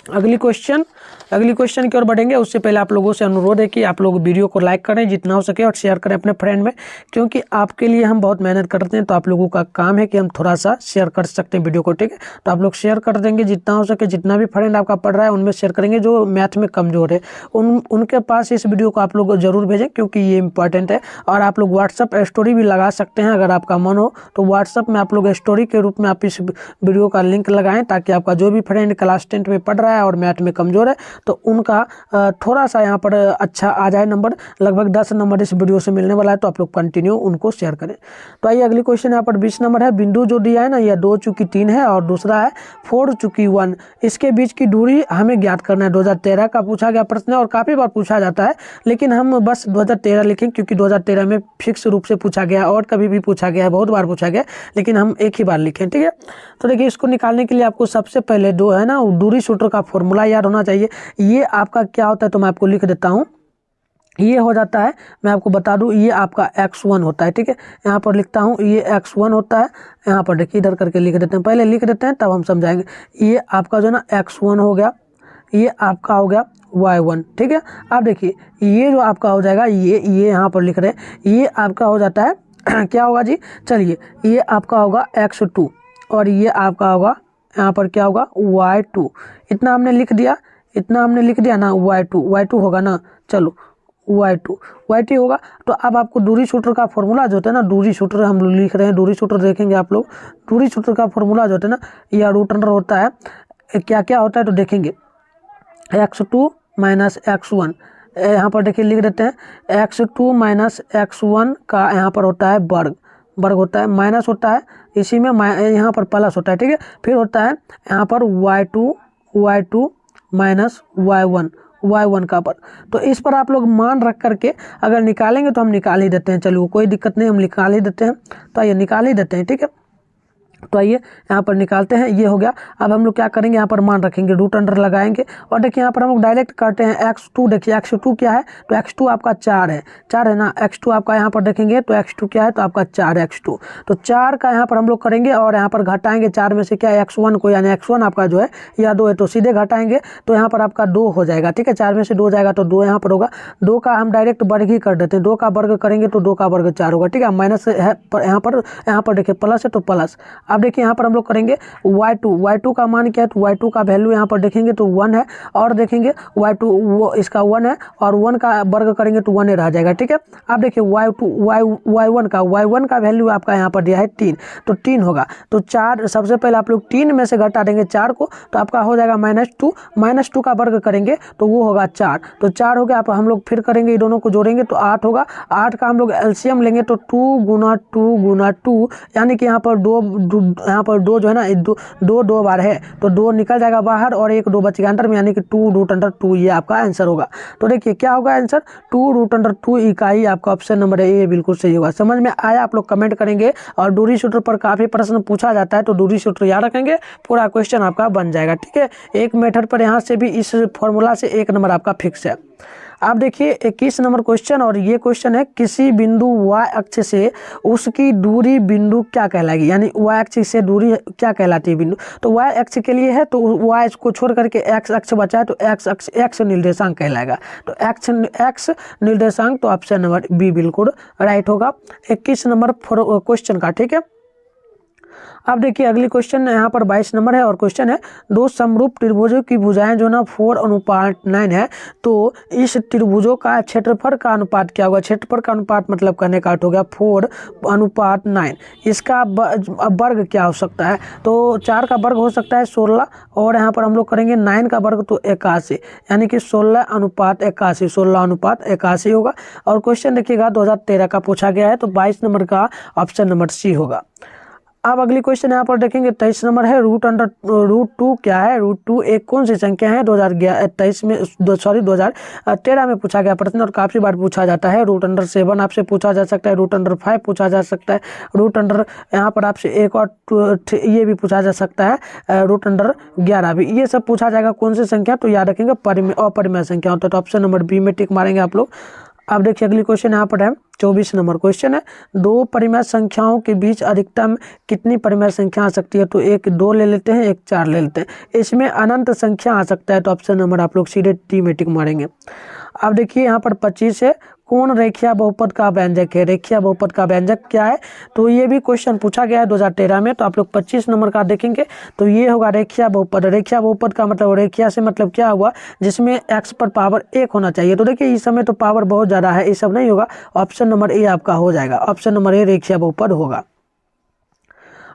अगली क्वेश्चन की ओर बढ़ेंगे। उससे पहले आप लोगों से अनुरोध है कि आप लोग वीडियो को लाइक करें जितना हो सके, और शेयर करें अपने फ्रेंड में, क्योंकि आपके लिए हम बहुत मेहनत करते हैं। तो आप लोगों का काम है कि हम थोड़ा सा शेयर कर सकते हैं वीडियो को, ठीक है। तो आप लोग शेयर कर देंगे जितना हो सके। जितना भी फ्रेंड आपका पढ़ रहा है उनमें शेयर करेंगे, जो मैथ में कमजोर है उनके पास इस वीडियो को आप लोग जरूर भेजें, क्योंकि ये इंपॉर्टेंट है। और आप लोग व्हाट्सअप स्टोरी भी लगा सकते हैं अगर आपका मन हो तो। व्हाट्सअप में आप लोग स्टोरी के रूप में आप इस वीडियो का लिंक लगाएं, ताकि आपका जो भी फ्रेंड क्लास 10 में पढ़ रहा है और मैथ में कमजोर है तो उनका थोड़ा सा यहाँ पर अच्छा आ जाए नंबर। लगभग 10 नंबर इस वीडियो से मिलने वाला है, तो आप लोग कंटिन्यू उनको शेयर करें। तो आइए अगली क्वेश्चन यहाँ पर 20 नंबर है। बिंदु जो दिया है ना, यह 2 चूंकि 3 है, और दूसरा है 4 चूंकि 1। इसके बीच की दूरी हमें ज्ञात करना है। 2013 का पूछा गया प्रश्न है, और काफ़ी बार पूछा जाता है, लेकिन हम बस 2013 लिखें क्योंकि 2013 में फिक्स रूप से पूछा गया, और कभी भी पूछा गया है, बहुत बार पूछा गया, लेकिन हम एक ही बार लिखें, ठीक है। तो देखिए इसको निकालने के लिए आपको सबसे पहले दो है ना दूरी सूत्र का फॉर्मूला याद होना चाहिए। ये आपका क्या होता है, तो मैं आपको लिख देता हूँ। ये हो जाता है, मैं आपको बता दूं, ये आपका x1 होता है, ठीक है। यहाँ पर लिखता हूँ, ये x1 होता है। यहाँ पर देखिए इधर करके लिख देते हैं, पहले लिख देते हैं तब हम समझाएंगे। ये आपका जो ना x1 हो गया, ये आपका हो गया y1, ठीक है। अब देखिए ये जो आपका हो जाएगा, ये यहाँ पर लिख रहे हैं, ये आपका हो जाता है क्या होगा जी, चलिए ये आपका होगा x2, और ये आपका होगा यहाँ पर क्या होगा y2। इतना हमने लिख दिया ना, y2 होगा ना, चलो y2 होगा। तो अब आपको दूरी सूत्र का फॉर्मूला जो होता है ना, दूरी सूत्र हम लोग लिख रहे हैं, दूरी सूत्र देखेंगे आप लोग। दूरी सूत्र का फॉर्मूला जो होता है ना, यह रूट अंडर होता है, क्या क्या होता है तो देखेंगे, x2 माइनस x1। यहाँ पर देखिए लिख देते हैं, x2 माइनस x1 का यहाँ पर होता है वर्ग होता है, माइनस होता है, इसी में यहाँ पर प्लस होता है, ठीक है। फिर होता है यहाँ पर y2 माइनस y1 का पर। तो इस पर आप लोग मान रख करके अगर निकालेंगे तो हम निकाल ही देते हैं, चलो कोई दिक्कत नहीं, हम निकाल ही देते हैं। तो आइए निकाल ही देते हैं, ठीक है। तो आइए यहाँ पर निकालते हैं, ये हो गया। अब हम लोग क्या करेंगे, यहाँ पर मान रखेंगे, रूट अंडर लगाएंगे, और देखिए यहाँ पर हम लोग डायरेक्ट करते हैं x2। देखिए x2 क्या है, तो x2 आपका 4 है ना। x2 आपका यहाँ पर देखेंगे तो x2 क्या है, तो आपका 4 x2। तो 4 का यहाँ पर हम लोग करेंगे, और यहाँ पर घटाएंगे 4 में से क्या x1 को, यानी x1 आपका जो है या 2 है, तो सीधे घटाएंगे तो यहाँ पर आपका 2 हो जाएगा, ठीक है। 4 में से 2 जाएगा तो 2 यहाँ पर होगा। 2 का हम डायरेक्ट वर्ग ही कर देते हैं, 2 का वर्ग करेंगे तो 2 का वर्ग 4 होगा, ठीक है। माइनस है यहाँ पर देखिए प्लस है तो प्लस। अब देखिए यहाँ पर हम लोग करेंगे y2 का मान क्या है, तो y2 का वैल्यू यहाँ पर देखेंगे तो 1 है, और देखेंगे y2 वो इसका 1 है, और 1 का वर्ग करेंगे तो 1 ही रह जाएगा, ठीक है। अब देखिए y1 का वैल्यू आपका यहाँ पर दिया है 3, तो 3 होगा। तो 4 सबसे पहले आप लोग 3 में से घटा देंगे 4 को, तो आपका हो जाएगा -2 का वर्ग करेंगे तो वो होगा 4, तो 4 हो गया। आप हम लोग फिर करेंगे, ये दोनों को जोड़ेंगे तो 8 होगा। 8 का हम लोग एलसीएम लेंगे तो 2 गुना 2 यानी कि यहाँ पर यहाँ पर दो जो है ना दो बार है तो 2 निकल जाएगा बाहर और 1 2 बचेगा अंदर में, यानी कि 2√2 ये आपका आंसर होगा। तो देखिए क्या होगा आंसर 2√2 इकाई आपका ऑप्शन नंबर है ये बिल्कुल सही होगा। समझ में आया? आप लोग कमेंट करेंगे। और दूरी सूत्र पर काफ़ी प्रश्न पूछा जाता है तो दूरी सूत्र याद रखेंगे, पूरा क्वेश्चन आपका बन जाएगा। ठीक है, एक मेथड पर यहाँ से भी इस फॉर्मूला से 1 नंबर आपका फिक्स है। आप देखिए 21 नंबर क्वेश्चन, और ये क्वेश्चन है किसी बिंदु y अक्ष से उसकी दूरी बिंदु क्या कहलाएगी, यानी y अक्ष से दूरी क्या कहलाती है बिंदु। तो y अक्ष के लिए है तो y को छोड़ करके x अक्ष बचा है तो x अक्ष x निर्देशांक कहलाएगा। तो x निर्देशांक, तो ऑप्शन नंबर बी बिल्कुल राइट होगा 21 नंबर क्वेश्चन का। ठीक है, अब देखिए अगली क्वेश्चन यहाँ पर 22 नंबर है और क्वेश्चन है दो समरूप त्रिभुजों की भुजाएं जो ना 4:9 है, तो इस त्रिभुजों का क्षेत्रफल का अनुपात क्या होगा। क्षेत्रफल का अनुपात मतलब कहने का अर्थ हो गया 4:9। इसका वर्ग क्या हो सकता है, तो 4 का वर्ग हो सकता है 16, और यहाँ पर हम लोग करेंगे 9 का वर्ग तो 81, यानी कि 16:81, 16:81 होगा। और क्वेश्चन देखिएगा 2013 का पूछा गया है, तो 22 नंबर का ऑप्शन नंबर सी होगा। अब अगली क्वेश्चन यहाँ पर देखेंगे 23 नंबर है √2 क्या है। √2 एक कौन सी संख्या है। 2013 में पूछा गया प्रश्न और काफ़ी बार पूछा जाता है। √7 आपसे पूछा जा सकता है, √5 पूछा जा सकता है, यहाँ पर आपसे एक और ये भी पूछा जा सकता है, √11 भी, ये सब पूछा जाएगा। कौन सी संख्या, तो याद रखेंगे अपरिमेय संख्या होता है। तो ऑप्शन नंबर बी में टिक मारेंगे आप लोग। अब देखिए अगली क्वेश्चन यहाँ पर है 24 नंबर क्वेश्चन है दो परिमेय संख्याओं के बीच अधिकतम कितनी परिमेय संख्या आ सकती है। तो एक 2 ले लेते हैं, एक 4 ले लेते हैं, इसमें अनंत संख्या आ सकता है। तो ऑप्शन नंबर आप लोग सीधे टी में टिक मारेंगे। अब देखिए यहाँ पर 25 है कौन रेखीय बहुपद का व्यंजक है। रेखीय बहुपद का व्यंजक क्या है, तो ये भी क्वेश्चन पूछा गया है 2013 में। तो आप लोग 25 नंबर का देखेंगे तो ये होगा रेखीय बहुपद। रेखीय बहुपद का मतलब रेखीय से मतलब क्या हुआ, जिसमें x पर पावर 1 होना चाहिए। तो देखिए इस समय तो पावर बहुत ज़्यादा है, ये सब नहीं होगा। ऑप्शन नंबर ए आपका हो जाएगा, ऑप्शन नंबर ए रेखीय बहुपद होगा।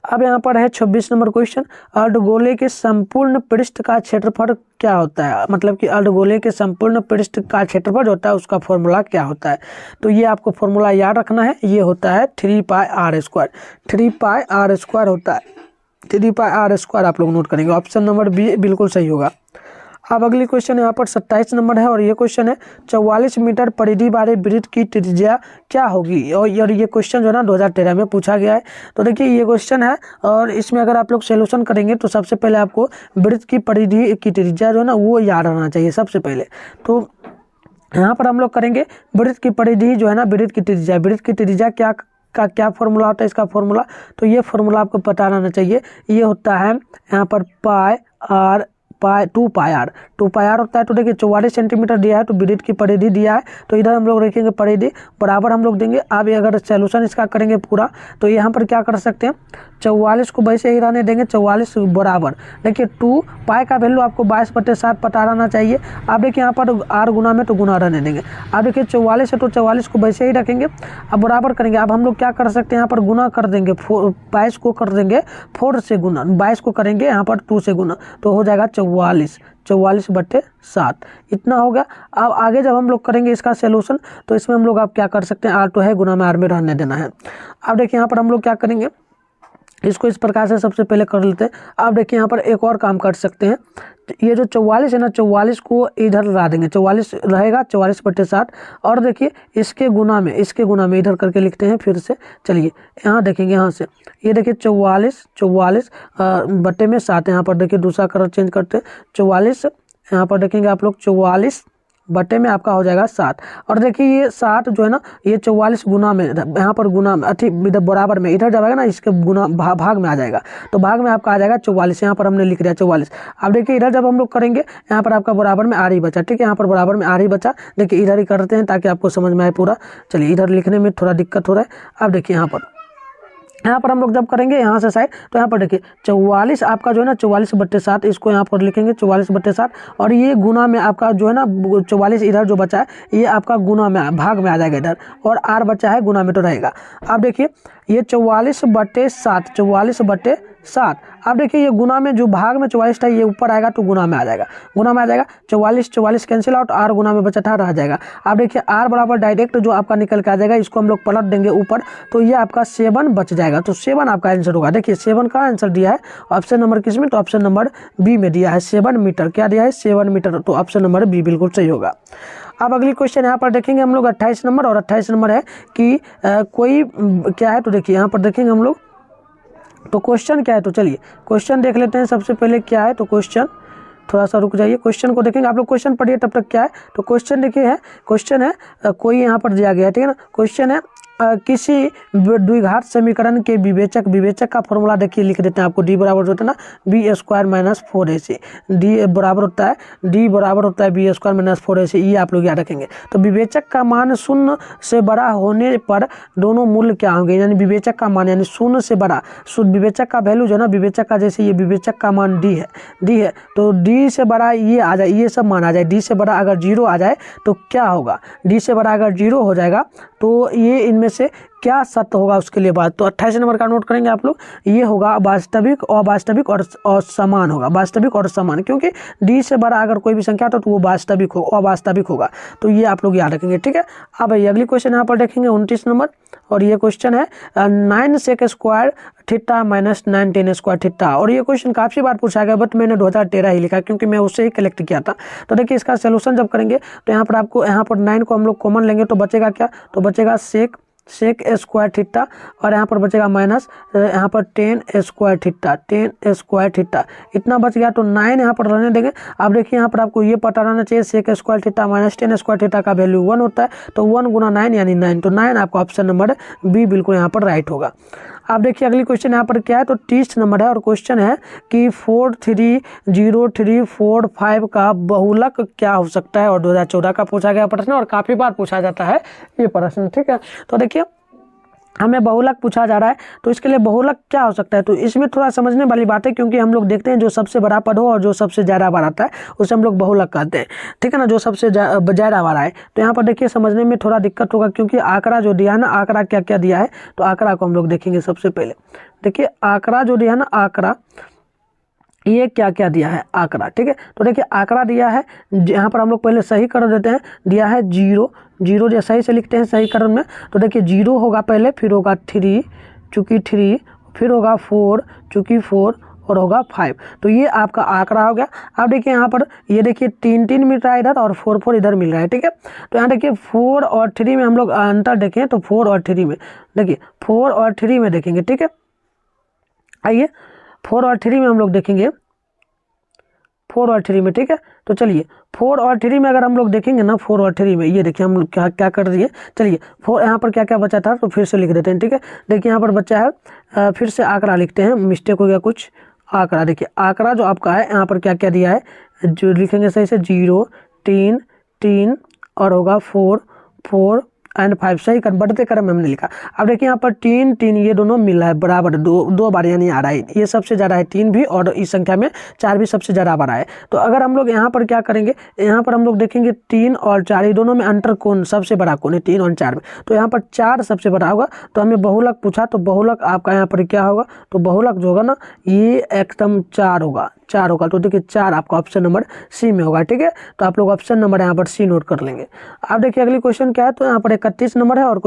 अब यहाँ पर है 26 नंबर क्वेश्चन अर्धगोले के संपूर्ण पृष्ठ का क्षेत्रफल क्या होता है। मतलब कि अर्धगोले के संपूर्ण पृष्ठ का क्षेत्रफल जो होता है उसका फॉर्मूला क्या होता है। तो ये आपको फॉर्मूला याद रखना है, ये होता है 3πr²। 3πr² होता है, 3πr² आप लोग नोट करेंगे। ऑप्शन नंबर बी बिल्कुल सही होगा। अब अगली क्वेश्चन यहाँ पर 27 नंबर है और ये क्वेश्चन है 44 मीटर परिधि वाले वृत्त की त्रिज्या क्या होगी। और ये क्वेश्चन जो है ना 2013 में पूछा गया है। तो देखिए ये क्वेश्चन है और इसमें अगर आप लोग सोल्यूशन करेंगे तो सबसे पहले आपको वृत्त की परिधि की त्रिज्या जो है ना वो याद रहना चाहिए सबसे पहले। तो यहाँ पर हम लोग करेंगे वृत्त की परिधि जो है ना वृत्त की त्रिज्या, वृत्त की त्रिज्या क्या फॉर्मूला होता है इसका फॉर्मूला, तो ये फॉर्मूला आपको पता रहना चाहिए। ये होता है यहाँ पर 2πr होता है। तो देखिए 44 सेंटीमीटर दिया है तो वृत्त की परिधि दिया है, तो इधर हम लोग रखेंगे परिधि बराबर हम लोग देंगे। अब अगर सोल्यूशन इसका करेंगे पूरा तो यहाँ पर क्या कर सकते हैं 44 को वैसे ही रहने देंगे, 44 बराबर देखिए 2 पाई का वैल्यू आपको 22/7 पता रहना चाहिए। आप देखिए यहाँ पर r गुना में तो गुना रहने देंगे। अब देखिए 44 है तो 44 को वैसे ही रखेंगे, अब बराबर करेंगे। अब हम लोग क्या कर सकते हैं यहाँ पर गुना कर देंगे, 22 को कर देंगे 4 से गुना, 22 को करेंगे यहाँ पर 2 से गुना, तो हो जाएगा 44/7 इतना होगा। अब आगे जब हम लोग करेंगे इसका सोल्यूशन तो इसमें हम लोग आप क्या कर सकते हैं, r तो है गुना में r में रहने देना है। अब देखिए यहाँ पर हम लोग क्या करेंगे इसको इस प्रकार से सबसे पहले कर लेते हैं। अब देखिए यहाँ पर एक और काम कर सकते हैं, ये जो 44 है ना 44 को इधर ला देंगे, 44 रहेगा 44/7 और देखिए इसके गुना में इधर करके लिखते हैं फिर से। चलिए यहाँ देखेंगे, यहाँ से ये देखिए 44/7 यहाँ पर देखिए दूसरा कलर चेंज करते हैं 44, यहाँ पर देखेंगे आप लोग 44 बटे में आपका हो जाएगा 7। और देखिए ये 7 जो है ना ये 44 गुना में, यहाँ पर गुना में इधर बराबर में इधर जाएगा ना इसके गुना भाग में आ जाएगा, तो भाग में आपका आ जाएगा 44, यहाँ पर हमने लिख दिया 44। अब देखिए इधर जब हम लोग करेंगे यहाँ पर आपका बराबर में आर ही बचा, ठीक है, यहाँ पर बराबर में आर ही बचा। देखिए इधर ही करते हैं ताकि आपको समझ में आए पूरा। चलिए इधर लिखने में थोड़ा दिक्कत हो रहा है। अब देखिए यहाँ पर हम लोग जब करेंगे यहाँ से साइड तो यहाँ पर देखिए 44 आपका जो है ना 44/7 इसको यहाँ पर लिखेंगे 44/7 और ये गुना में आपका जो है ना 44 इधर जो बचा है ये आपका गुना में भाग में आ जाएगा इधर, और r बचा है गुना में तो रहेगा। अब देखिए ये 44/7 7। अब देखिए ये गुना में जो भाग में 44 था ये ऊपर आएगा तो गुना में आ जाएगा, गुना में आ जाएगा। 44 कैंसिल आउट, r गुना में बचा था रह जाएगा। अब देखिए r बराबर डायरेक्ट जो आपका निकल के आ जाएगा, इसको हम लोग पलट देंगे ऊपर तो ये आपका 7 बच जाएगा। तो 7 आपका आंसर होगा। देखिए 7 का आंसर दिया है ऑप्शन नंबर किस में, तो ऑप्शन नंबर बी में दिया है 7 मीटर। क्या दिया है 7 मीटर, तो ऑप्शन नंबर बी बिल्कुल सही होगा। अब अगली क्वेश्चन यहाँ पर देखेंगे हम लोग 28 नंबर, और 28 नंबर है कि कोई क्या है, तो देखिए यहाँ पर देखेंगे हम लोग तो क्वेश्चन क्या है। तो चलिए क्वेश्चन देख लेते हैं सबसे पहले क्या है। तो क्वेश्चन थोड़ा सा रुक जाइए, क्वेश्चन को देखेंगे। आप लोग क्वेश्चन पढ़िए तब तक। क्या है तो क्वेश्चन देखिए है, क्वेश्चन है कोई यहाँ पर दिया गया है, ठीक है ना। क्वेश्चन है किसी द्विघात समीकरण के विवेचक का फॉर्मूला देखिए लिख देते हैं आपको। डी बराबर होता है ना B square minus 4ac, D बराबर होता है बी स्क्वायर माइनस 4ac, ये आप लोग याद रखेंगे। तो विवेचक का मान 0 से बड़ा होने पर दोनों मूल्य क्या होंगे, यानी विवेचक का मान यानी 0 से बड़ा, विवेचक का वैल्यू जो है ना, विवेचक का जैसे ये विवेचक का मान डी है तो डी से बड़ा ये आ जाए, ये सब मान आ जाए। डी से बड़ा अगर 0 आ जाए तो क्या होगा, डी से बड़ा अगर 0 हो जाएगा तो ये इनमें से क्या सत्य होगा उसके लिए बात। तो 28 नंबर का नोट करेंगे आप लोग। ये होगा वास्तविक, अवास्तविक और समान होगा। वास्तविक और समान, क्योंकि डी से बड़ा अगर कोई भी संख्या तो वो वास्तविक हो, अवास्तविक होगा। तो ये आप लोग याद रखेंगे, ठीक है। अब अगली क्वेश्चन यहाँ पर देखेंगे 29 नंबर, और ये क्वेश्चन है 9 sec square theta minus 9 tan square theta. और ये क्वेश्चन काफ़ी बार पूछा गया, बट मैंने 2013 ही लिखा क्योंकि मैं उससे ही कलेक्ट किया था। तो देखिए इसका सोल्यूशन जब करेंगे तो यहाँ पर आपको 9 को हम लोग कॉमन लेंगे तो बचेगा क्या, तो बचेगा सेक स्क्वायर थीटा, और यहाँ पर बचेगा माइनस यहाँ पर 10 स्क्वायर थीटा इतना बच गया। तो 9 यहाँ पर रहने देंगे। अब देखिए यहाँ पर आपको ये पता रहना चाहिए sec square theta minus 10 square theta का वैल्यू 1 होता है, तो 1 गुना 9 यानी 9, तो 9 आपका ऑप्शन नंबर बी बिल्कुल यहाँ पर राइट होगा। आप देखिए अगली क्वेश्चन यहाँ पर क्या है, तो 30 नंबर है, और क्वेश्चन है कि 43035 का बहुलक क्या हो सकता है, और 2014 का पूछा गया प्रश्न और काफ़ी बार पूछा जाता है ये प्रश्न, ठीक है। तो देखिए हमें बहुलक पूछा जा रहा है तो इसके लिए बहुलक क्या हो सकता है, तो इसमें थोड़ा समझने वाली बात है, क्योंकि हम लोग देखते हैं जो सबसे बड़ा पद हो और जो सबसे ज़्यादा बार आता है उसे हम लोग बहुलक कहते हैं, ठीक है ना, जो सबसे ज़्यादा बार आए। तो यहाँ पर देखिए समझने में थोड़ा दिक्कत होगा, क्योंकि आंकड़ा जो दिया है ना, आंकड़ा क्या क्या दिया है, तो आंकड़ा को हम लोग देखेंगे सबसे पहले। देखिए आंकड़ा जो दिया है ना, आंकड़ा ये क्या क्या दिया है आंकड़ा, ठीक है। तो देखिए आंकड़ा दिया है, यहाँ पर हम लोग पहले सही कर देते हैं, दिया है 0 जो सही से लिखते हैं सही क्रम में। तो देखिए 0 होगा पहले, फिर होगा 3 चूँकि 3, फिर होगा 4 चूँकि 4, और होगा 5। तो ये आपका आंकड़ा हो गया। अब देखिए यहाँ पर ये देखिए 3 मिल रहा है इधर और 4 इधर मिल रहा है, ठीक है। तो यहाँ देखिए 4 और 3 में हम लोग अंतर देखें तो 4 और 3 में देखिए 4 और 3 में देखेंगे, ठीक है। आइए 4 और 3 में हम लोग देखेंगे, 4 और 3 में, ठीक है। तो चलिए 4 और 3 में अगर हम लोग देखेंगे ना, 4 और 3 में ये देखिए हम लोग क्या क्या कर दिए। चलिए 4 यहाँ पर क्या क्या बचा था तो फिर से लिख देते हैं, ठीक है। देखिए यहाँ पर बचा है, फिर से आंकड़ा लिखते हैं, मिस्टेक हो गया कुछ। आंकड़ा देखिए आंकड़ा जो आपका है यहाँ पर क्या क्या दिया है, जो लिखेंगे सही से 0 3 और होगा 4 एंड 5, सही कर बढ़ते क्रम में हमने लिखा। अब देखिए यहाँ पर 3 ये दोनों मिल रहा है बराबर, दो बार यानी आ रहा है, ये सबसे ज़्यादा है 3 भी, और इस संख्या में 4 भी सबसे ज़्यादा बार है। तो अगर हम लोग यहाँ पर क्या करेंगे, यहाँ पर हम लोग देखेंगे 3 और 4 ये दोनों में अंतर कौन सबसे बड़ा कौन है, 3 और 4 में, तो यहाँ पर 4 सबसे बड़ा होगा। तो हमें बहुलक पूछा, तो बहुलक आपका यहाँ पर क्या होगा, तो बहुलक जो होगा ना ये एकदम 4 होगा। तो देखिए 4 आपका ऑप्शन नंबर सी में होगा, ठीक है। तो आप लोग ऑप्शन नंबर यहाँ पर सी नोट कर लेंगे। अब देखिए अगली क्वेश्चन क्या है, तो यहाँ पर 31 नंबर है, और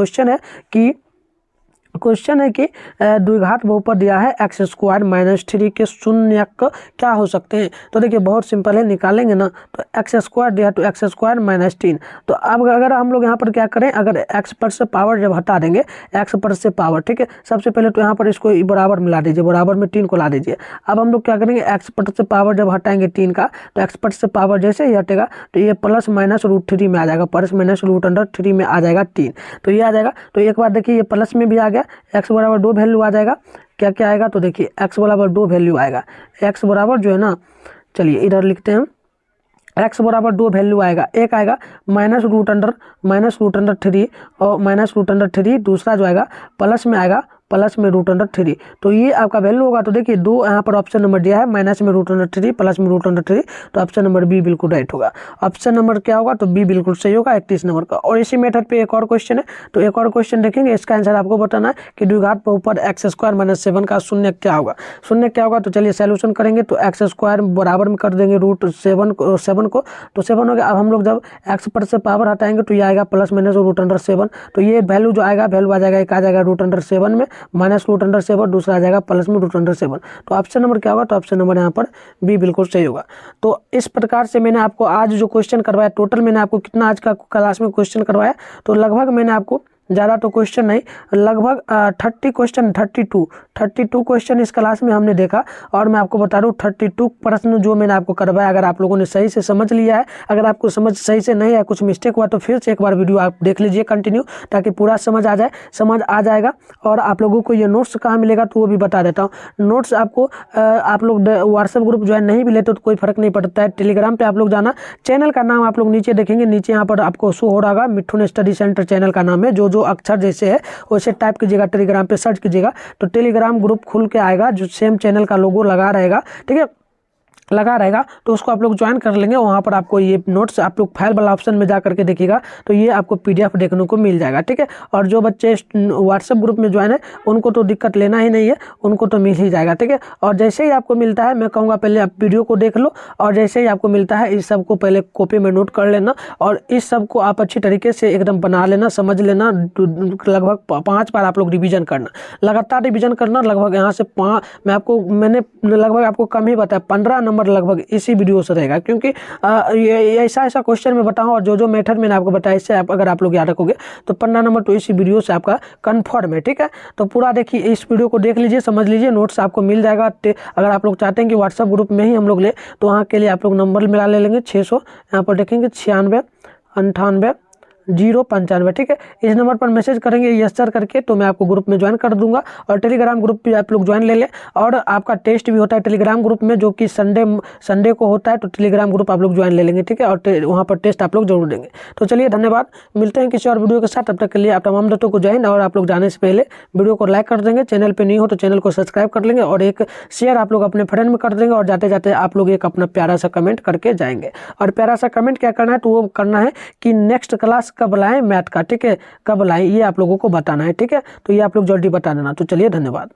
क्वेश्चन है कि द्विघात बहुपद दिया है x स्क्वायर माइनस 3 के शून्यक क्या हो सकते हैं। तो देखिए बहुत सिंपल है, निकालेंगे ना तो x स्क्वायर दिया तो x स्क्वायर माइनस 3। तो अब अगर हम लोग यहाँ पर क्या करें, अगर x पर से पावर जब हटा देंगे, x पर से पावर, ठीक है, सबसे पहले तो यहाँ पर इसको बराबर मिला दीजिए, बराबर में 3 को ला दीजिए। अब हम लोग क्या करेंगे, x पर से पावर जब हटाएंगे 3 का, तो x पर से पावर जैसे ही हटेगा तो ये प्लस माइनस √3 में आ जाएगा, प्लस माइनस √3 में आ जाएगा 3, तो ये आ जाएगा। तो एक बार देखिए ये प्लस में भी आ गया, x बराबर 2 वैल्यू आ जाएगा, क्या क्या आएगा, तो देखिए x बराबर 2 वैल्यू आएगा, x बराबर जो है ना, चलिए इधर लिखते हैं, x बराबर 2 वैल्यू आएगा, एक आएगा माइनस रूट अंडर 3 और माइनस √3, दूसरा जो आएगा प्लस में आएगा प्लस में √3। तो ये आपका वैल्यू होगा। तो देखिए 2 यहाँ पर ऑप्शन नंबर दिया है, माइनस में √3 प्लस में √3, तो ऑप्शन नंबर बी बिल्कुल राइट होगा। ऑप्शन नंबर क्या होगा, तो बी बिल्कुल सही होगा 31 नंबर का। और इसी मेथड पे एक और क्वेश्चन है, तो एक और क्वेश्चन देखेंगे, इसका आंसर आपको बताना है कि द्विघात बहुपद x² - 7 का शून्य क्या होगा। शून्य क्या होगा, तो चलिए सॉल्यूशन करेंगे। तो x² बराबर में कर देंगे √7 को, तो 7 हो गया। अब हम लोग जब x पर से पावर हटाएंगे तो ये आएगा प्लस माइनस √7। तो ये वैल्यू जो आएगा, वैल्यू आ जाएगा, एक आ जाएगा √7 में माइनस √7, दूसरा आ जाएगा प्लस में √7। तो ऑप्शन नंबर क्या होगा, तो ऑप्शन नंबर यहाँ पर बी बिल्कुल सही होगा। तो इस प्रकार से मैंने आपको आज जो क्वेश्चन करवाया, टोटल मैंने आपको कितना आज का क्लास में क्वेश्चन करवाया, तो लगभग मैंने आपको ज़्यादा तो क्वेश्चन नहीं, लगभग 32 क्वेश्चन इस क्लास में हमने देखा। और मैं आपको बता दूं 32 प्रश्न जो मैंने आपको करवाया, अगर आप लोगों ने सही से समझ लिया है, अगर आपको समझ सही से नहीं है, कुछ मिस्टेक हुआ, तो फिर से एक बार वीडियो आप देख लीजिए कंटिन्यू, ताकि पूरा समझ आ जाएगा। और आप लोगों को ये नोट्स कहाँ मिलेगा, तो वो भी बता देता हूँ। नोट्स आपको आप लोग व्हाट्सएप ग्रुप ज्वाइन नहीं भी लेते तो कोई फर्क नहीं पड़ता है, टेलीग्राम पे आप लोग जाना। चैनल का नाम आप लोग नीचे देखेंगे, नीचे यहाँ पर आपको शो हो रहा होगा, मिठुन स्टडी सेंटर चैनल का नाम है। जो अक्षर जैसे है वैसे टाइप कीजिएगा, टेलीग्राम पे सर्च कीजिएगा तो टेलीग्राम ग्रुप खुल के आएगा, जो सेम चैनल का लोगो लगा रहेगा, ठीक है, लगा रहेगा। तो उसको आप लोग ज्वाइन कर लेंगे। वहाँ पर आपको ये नोट्स, आप लोग फाइल वाला ऑप्शन में जा करके देखिएगा तो ये आपको PDF देखने को मिल जाएगा, ठीक है। और जो बच्चे व्हाट्सएप ग्रुप में ज्वाइन है उनको तो दिक्कत लेना ही नहीं है, उनको तो मिल ही जाएगा, ठीक है। और जैसे ही आपको मिलता है, मैं कहूँगा पहले आप वीडियो को देख लो, और जैसे ही आपको मिलता है इस सब को पहले कॉपी में नोट कर लेना, और इस सब को आप अच्छी तरीके से एकदम बना लेना, समझ लेना। लगभग 5 बार आप लोग रिविजन करना, लगातार रिविजन करना। लगभग यहाँ से मैंने लगभग आपको कम ही बताया, 15 नंबर लगभग इसी वीडियो से रहेगा, क्योंकि ये ऐसा क्वेश्चन मैं बताऊं, और जो मेथड मैंने आपको बताया, इससे अगर आप लोग याद रखोगे तो 15 नंबर तो इसी वीडियो से आपका कंफर्म है, ठीक है। तो पूरा देखिए, इस वीडियो को देख लीजिए, समझ लीजिए, नोट्स आपको मिल जाएगा। अगर आप लोग चाहते हैं कि व्हाट्सएप ग्रुप में ही हम लोग ले, तो वहाँ के लिए आप लोग नंबर मिला ले लेंगे 600, यहाँ पर देखेंगे 96 98 095, ठीक है। इस नंबर पर मैसेज करेंगे यस सर करके, तो मैं आपको ग्रुप में ज्वाइन कर दूंगा। और टेलीग्राम ग्रुप भी आप लोग ज्वाइन ले लें। और आपका टेस्ट भी होता है टेलीग्राम ग्रुप में, जो कि संडे को होता है, तो टेलीग्राम ग्रुप आप लोग ज्वाइन ले लेंगे, ठीक है। और वहाँ पर टेस्ट आप लोग जरूर देंगे। तो चलिए, धन्यवाद, मिलते हैं किसी और वीडियो के साथ। तब तक के लिए आप तमाम दोस्तों को जय हिंद। और आप लोग जाने से पहले वीडियो को लाइक कर देंगे, चैनल पर नहीं हो तो चैनल को सब्सक्राइब कर लेंगे, और एक शेयर आप लोग अपने फ्रेंड में कर देंगे। और जाते जाते आप लोग एक अपना प्यारा सा कमेंट करके जाएंगे। और प्यारा सा कमेंट क्या करना है, तो वो करना है कि नेक्स्ट क्लास कब लाएं मैथ का, ठीक है, कब लाएं, ये आप लोगों को बताना है, ठीक है। तो ये आप लोग जल्दी बता देना। तो चलिए, धन्यवाद।